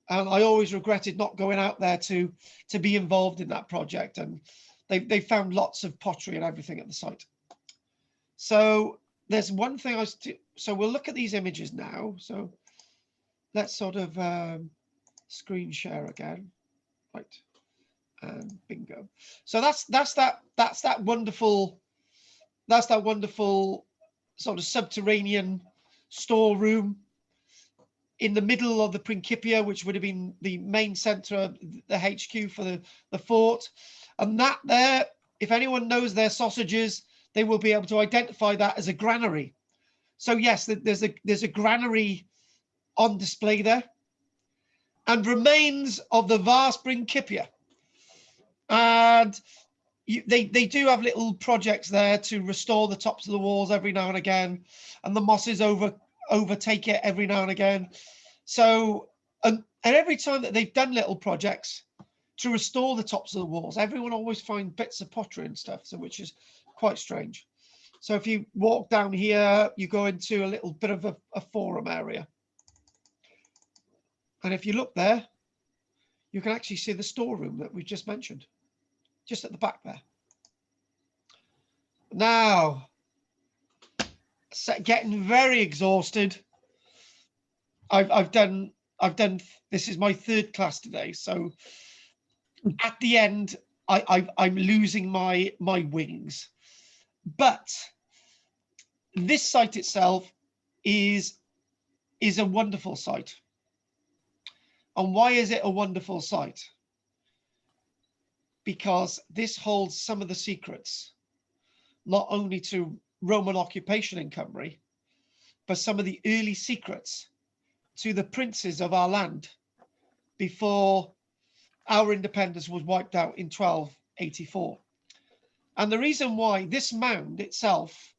And I always regretted not going out there to be involved in that project. And they found lots of pottery and everything at the site. So there's one thing so we'll look at these images now. So let's sort of screen share again. Right. And bingo. So that's that wonderful sort of subterranean storeroom in the middle of the Principia, which would have been the main center, the HQ for the fort. And that there, if anyone knows their sausages, they will be able to identify that as a granary. So yes, there's a granary on display there. and remains of the vast Principia. And they do have little projects there to restore the tops of the walls every now and again, and the mosses overtake it every now and again. So, and every time that they've done little projects to restore the tops of the walls, everyone always finds bits of pottery and stuff, so which is quite strange. So if you walk down here, you go into a little bit of a forum area. And if you look there, you can actually see the storeroom that we just mentioned, just at the back there. Now, getting very exhausted. I've done, this is my third class today. So at the end, I'm losing my wings. But this site itself is a wonderful site. And why is it a wonderful site? Because this holds some of the secrets, not only to Roman occupation in Cumbria, but some of the early secrets to the princes of our land before our independence was wiped out in 1284. And the reason why this mound itself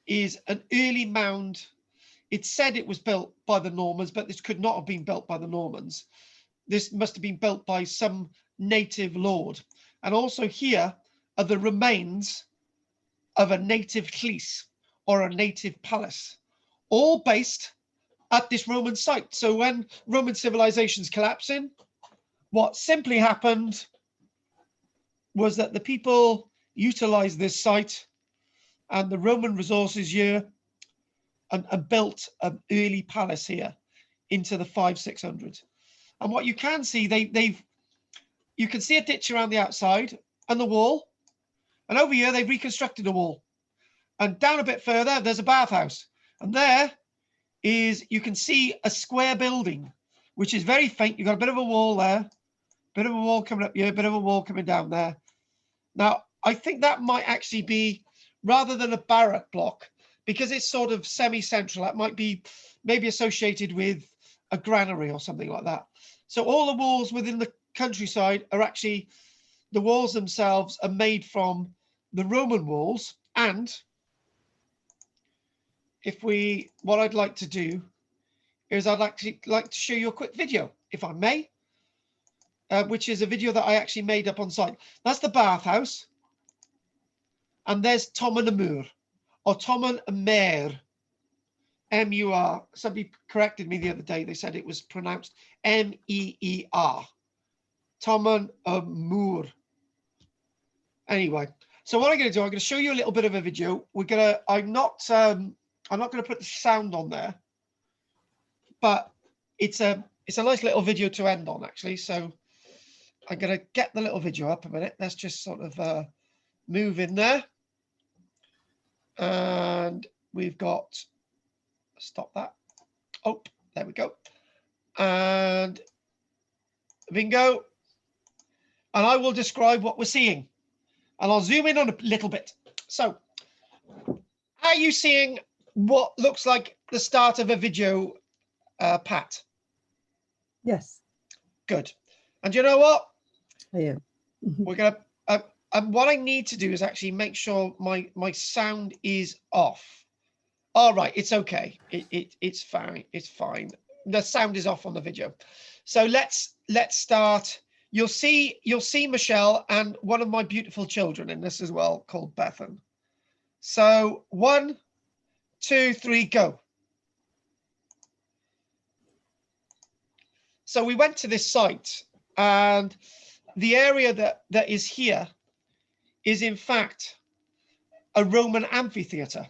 is an early mound, it's said it was built by the Normans, but this could not have been built by the Normans. This must have been built by some native lord. And also here are the remains of a native llys or a native palace, all based at this Roman site. So when Roman civilization's collapsing, what simply happened was that the people utilized this site and the Roman resources here and built an early palace here into the 500-600s. And what you can see, you can see a ditch around the outside and the wall. And over here, they've reconstructed a wall. And down a bit further, there's a bathhouse. And there is, you can see a square building, which is very faint. You've got a bit of a wall there, bit of a wall coming up here, bit of a wall coming down there. Now, I think that might actually be, rather than a barrack block, because it's sort of semi-central, that might be maybe associated with a granary or something like that. So all the walls within the countryside are actually, the walls themselves are made from the Roman walls. And what I'd like to do is I'd actually like to show you a quick video, if I may, which is a video that I actually made up on site. That's the bathhouse. And there's Tommen y Mur, or Tommen y Mer, M-U-R. Somebody corrected me the other day. They said it was pronounced M-E-E-R. Tommen y Mur. Anyway, so what I'm going to do, I'm going to show you a little bit of a video. I'm not going to put the sound on there, but it's a nice little video to end on, actually. So I'm going to get the little video up a minute. Let's just sort of move in there. And we've got, stop that. Oh, there we go. And bingo. And I will describe what we're seeing. And I'll zoom in on a little bit. So, are you seeing what looks like the start of a video, Pat? Yes. Good. And you know what? I am. We're going to, and what I need to do is actually make sure my sound is off. All right, it's okay. It's fine. It's fine. The sound is off on the video. So let's start. You'll see Michelle and one of my beautiful children in this as well, called Bethan. So 1, 2, 3, go. So we went to this site, and the area that is here is in fact a Roman amphitheatre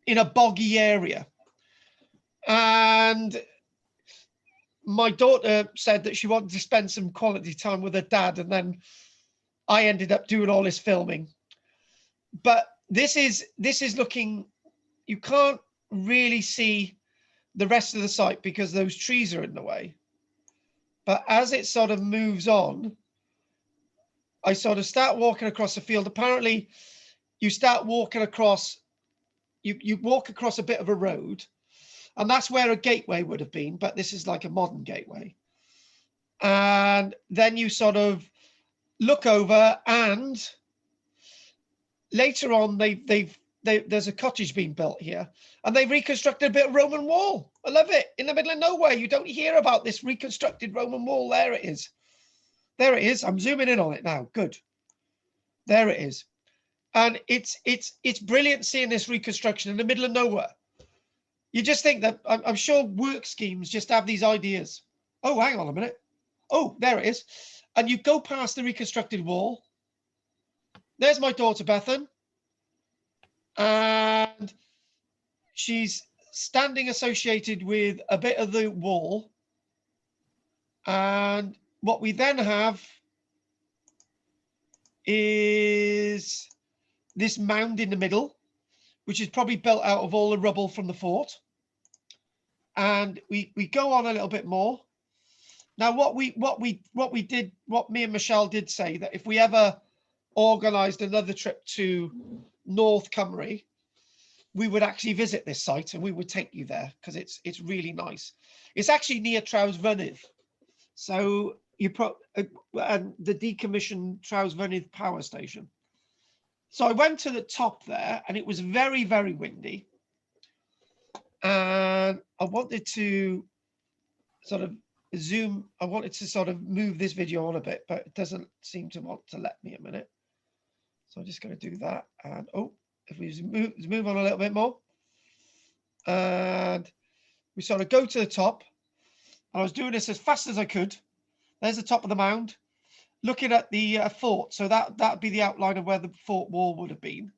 in a boggy area. And my daughter said that she wanted to spend some quality time with her dad, and then I ended up doing all this filming. But this is looking, you can't really see the rest of the site because those trees are in the way. But as it sort of moves on, I sort of start walking across the field. Apparently, you start walking across, you walk across a bit of a road, and that's where a gateway would have been, but this is like a modern gateway. And then you sort of look over, and later on there's a cottage being built here, and they've reconstructed a bit of Roman wall. I love it. In the middle of nowhere, you don't hear about this reconstructed Roman wall. There it is. There it is. I'm zooming in on it now. Good. There it is. And it's brilliant seeing this reconstruction in the middle of nowhere. You just think that, I'm sure work schemes just have these ideas. Oh, hang on a minute. Oh, there it is. And you go past the reconstructed wall. There's my daughter, Bethan. And she's standing associated with a bit of the wall. And what we then have is this mound in the middle, which is probably built out of all the rubble from the fort. And we go on a little bit more. Now, what me and Michelle did say, that if we ever organised another trip to North Cymru, we would actually visit this site and we would take you there, because it's really nice. It's actually near Trawsfynydd. So and the decommissioned Trawsfynydd power station. So I went to the top there, and it was very, very windy. And I wanted to sort of zoom. I wanted to sort of move this video on a bit, but it doesn't seem to want to let me a minute. So I'm just going to do that. And if we move on a little bit more, and we sort of go to the top. And I was doing this as fast as I could. There's the top of the mound, looking at the fort. So that'd be the outline of where the fort wall would have been.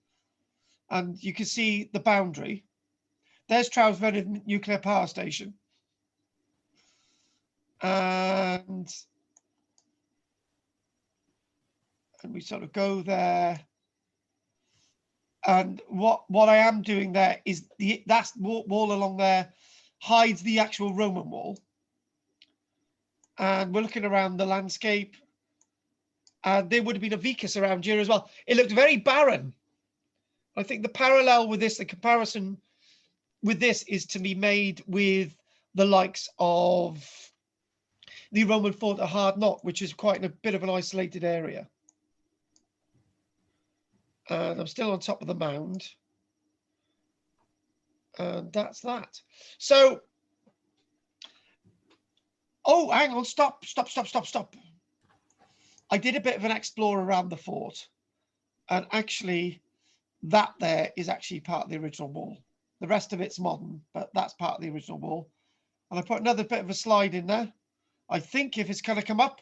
And you can see the boundary. There's Trawsfynydd nuclear power station. And we sort of go there. And what I am doing there is that wall along there hides the actual Roman wall. And we're looking around the landscape. And there would have been a vicus around here as well. It looked very barren. I think the parallel with this, the comparison with this, is to be made with the likes of the Roman fort at Hardknott, which is quite a bit of an isolated area. And I'm still on top of the mound. And that's that. So, oh, hang on, stop. I did a bit of an explore around the fort. And actually, that there is actually part of the original wall. The rest of it's modern, but that's part of the original wall. And I put another bit of a slide in there. I think if it's going to come up,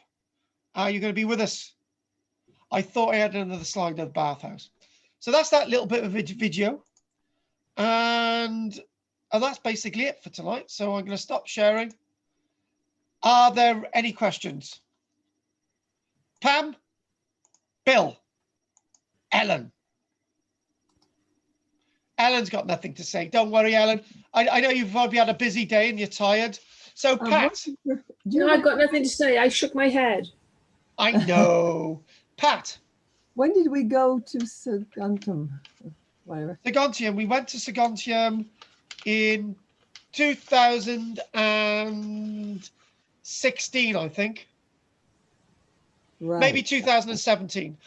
you're going to be with us. I thought I had another slide of the bathhouse. So that's that little bit of video. And that's basically it for tonight. So I'm going to stop sharing. Are there any questions? Pam? Bill? Ellen? Ellen's got nothing to say. Don't worry, Ellen. I know you've probably had a busy day and you're tired. So, Pat. No, I've got nothing to say. I shook my head. I know. Pat. When did we go to Saguntum? Whatever. Saguntium. We went to Saguntium in 2016, I think. Right. Maybe 2017.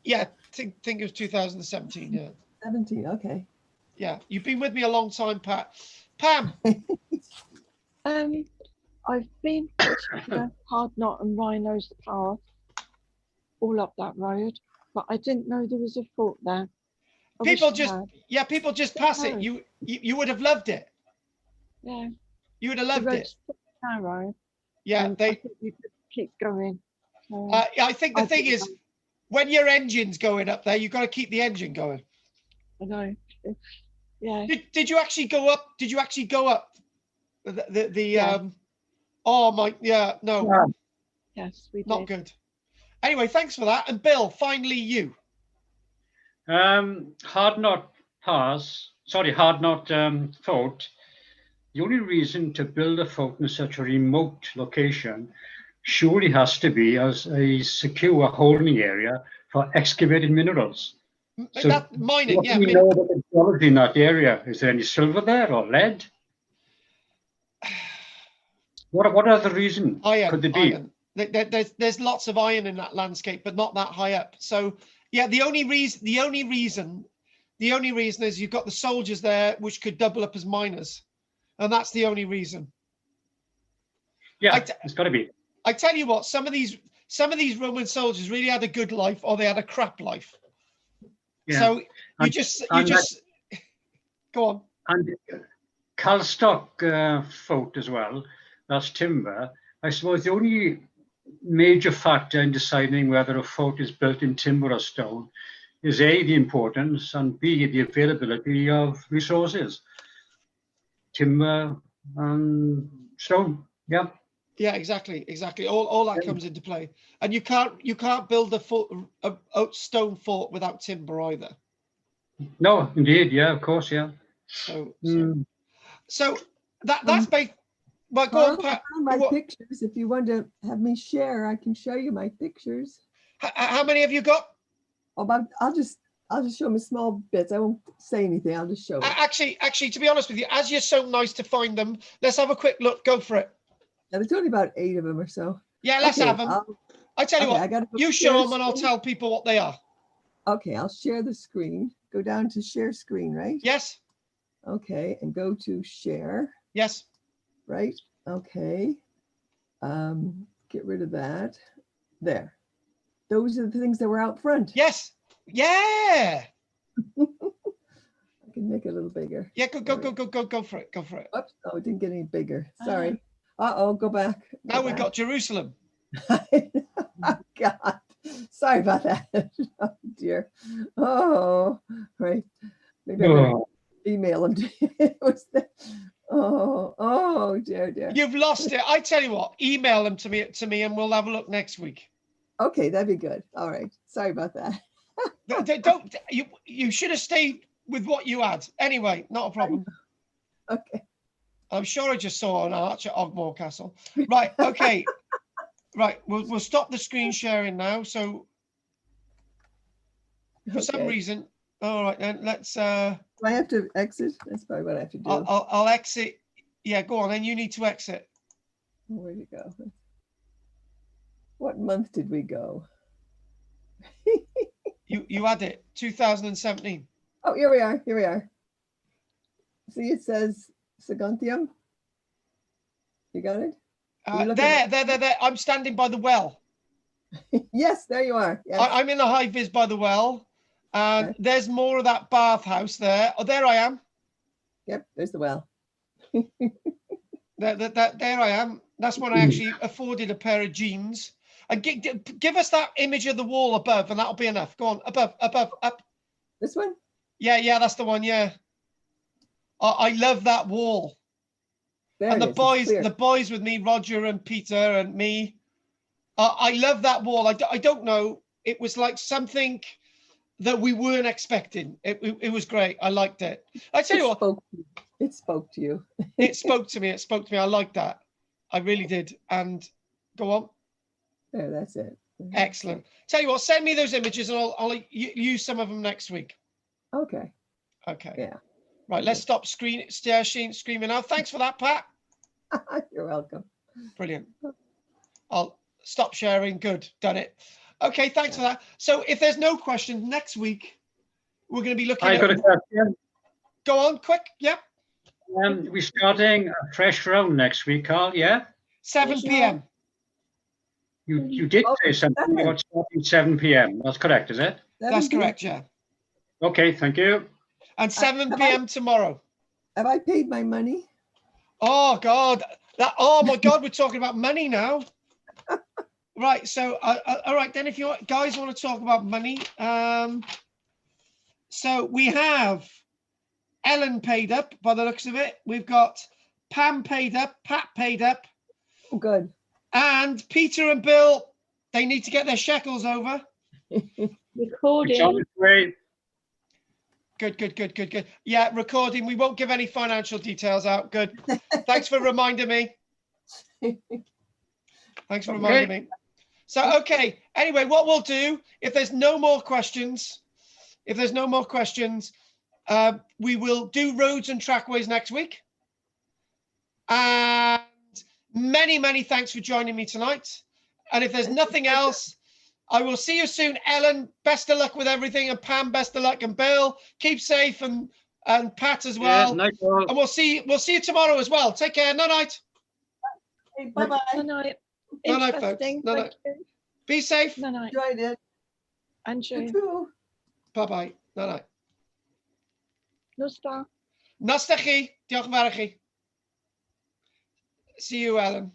Yeah, I think it was 2017. Yeah. 17. Okay. Yeah, you've been with me a long time, Pat. Pam. I've been to Hardknot and Rhino's Path, all up that road, but I didn't know there was a fort there. People just pass it. You would have loved it. Yeah. You would have loved it. Narrow. Yeah, I think you could keep going. So I think the thing is, when your engine's going up there, you've got to keep the engine going. I know. Yeah. Did you actually go up? Did you actually go up? Yeah. Oh my, yeah, no. Yeah. Yes, we did. Not good. Anyway, thanks for that. And Bill, finally you. Hardknott fort. The only reason to build a fort in such a remote location surely has to be as a secure holding area for excavated minerals. So That mining, what yeah. do we know about the geology in that area? Is there any silver there or lead? What other reason could there be? There's lots of iron in that landscape, but not that high up. So yeah, the only reason is you've got the soldiers there, which could double up as miners, and that's the only reason. Yeah, it's got to be. I tell you what, some of these Roman soldiers really had a good life, or they had a crap life. Yeah. So you just go on. And Calstock fort as well. That's timber. I suppose the only major factor in deciding whether a fort is built in timber or stone is A, the importance, and B, the availability of resources. Timber and stone. Yeah. Yeah, exactly. All that comes into play, and you can't build a stone fort without timber either. No, indeed. Yeah, of course. Yeah. So that's based. But go on, Pat. My pictures. If you want to have me share, I can show you my pictures. How many have you got? Oh, but I'll just show them small bits. I won't say anything. I'll just show it. Actually, to be honest with you, as you're so nice to find them, let's have a quick look. Go for it. Yeah, there's only about 8 of them or so. Yeah, let's have them. I tell you what, you show them and I'll tell people what they are. Okay, I'll share the screen. Go down to share screen, right? Yes. Okay, and go to share. Yes. Right. Okay. Get rid of that. There. Those are the things that were out front. Yes. Yeah. I can make it a little bigger. Yeah, go for it. Go for it. Oops. Oh, it didn't get any bigger. Sorry. Uh-oh, go back. Now we've got Jerusalem. God. Sorry about that. Oh dear. Oh, right. Maybe I'll email them to you. It was the, oh dear. You've lost it. I tell you what, email them to me and we'll have a look next week. Okay, that'd be good. All right. Sorry about that. You should have stayed with what you had. Anyway, not a problem. Okay. I'm sure I just saw an arch at Ogmore Castle. Right, okay. Right, we'll stop the screen sharing now. So for some reason, all right then, let's do I have to exit? That's probably what I have to do. I'll exit. Yeah, go on, then you need to exit. Where'd you go? What month did we go? You had it, 2017. Oh, here we are. See, it says Saguntium. You got it? There. I'm standing by the well. Yes, there you are. Yes. I'm in the high vis by the well. And there's more of that bathhouse there. Oh, there I am. Yep, there's the well. There I am. That's when I actually afforded a pair of jeans. And give us that image of the wall above, and that'll be enough. Go on, above, up. This one? Yeah, that's the one. Yeah. I love that wall. There and the boys with me, Roger and Peter and me. I love that wall. I don't know. It was like something that we weren't expecting. It was great. I liked it. I tell you what. It spoke to you. It spoke to me. I liked that. I really did. And go on. There, that's it. Excellent. Tell you what, send me those images and I'll use some of them next week. Okay. Yeah. Right, let's stop screaming now. Thanks for that, Pat. You're welcome. Brilliant. I'll stop sharing. Good, done it. Okay, thanks for that. So if there's no questions, next week we're going to be looking at... I got a question. Go on, quick. Yep. We're starting a fresh round next week, Carl, yeah? 7 p.m. You did say something about starting 7 p.m. That's correct, is it? That's correct, yeah. Okay, thank you. And 7 p.m. tomorrow. Have I paid my money? Oh, God. Oh, my God, we're talking about money now. Right, so, all right, then if you guys want to talk about money. So we have Ellen paid up by the looks of it. We've got Pam paid up, Pat paid up. Oh, good. And Peter and Bill, they need to get their shekels over. Recording. Good. Yeah, recording. We won't give any financial details out. Good. Thanks for reminding me. So, okay. Anyway, what we'll do, if there's no more questions, we will do roads and trackways next week. And many thanks for joining me tonight. And if there's nothing else, I will see you soon. Ellen, best of luck with everything. And Pam, best of luck. And Bill, keep safe. And Pat as well. Yeah, night all. And we'll see you tomorrow as well. Take care. Night. Hey, bye-bye. Good night. Night, folks. Interesting. Night. Thank you. Be safe. Good night. Enjoyed it. Andrew. You too. Bye-bye. Night. Nostra. Nasta chi. Diolch yn fawr i chi. See you, Ellen.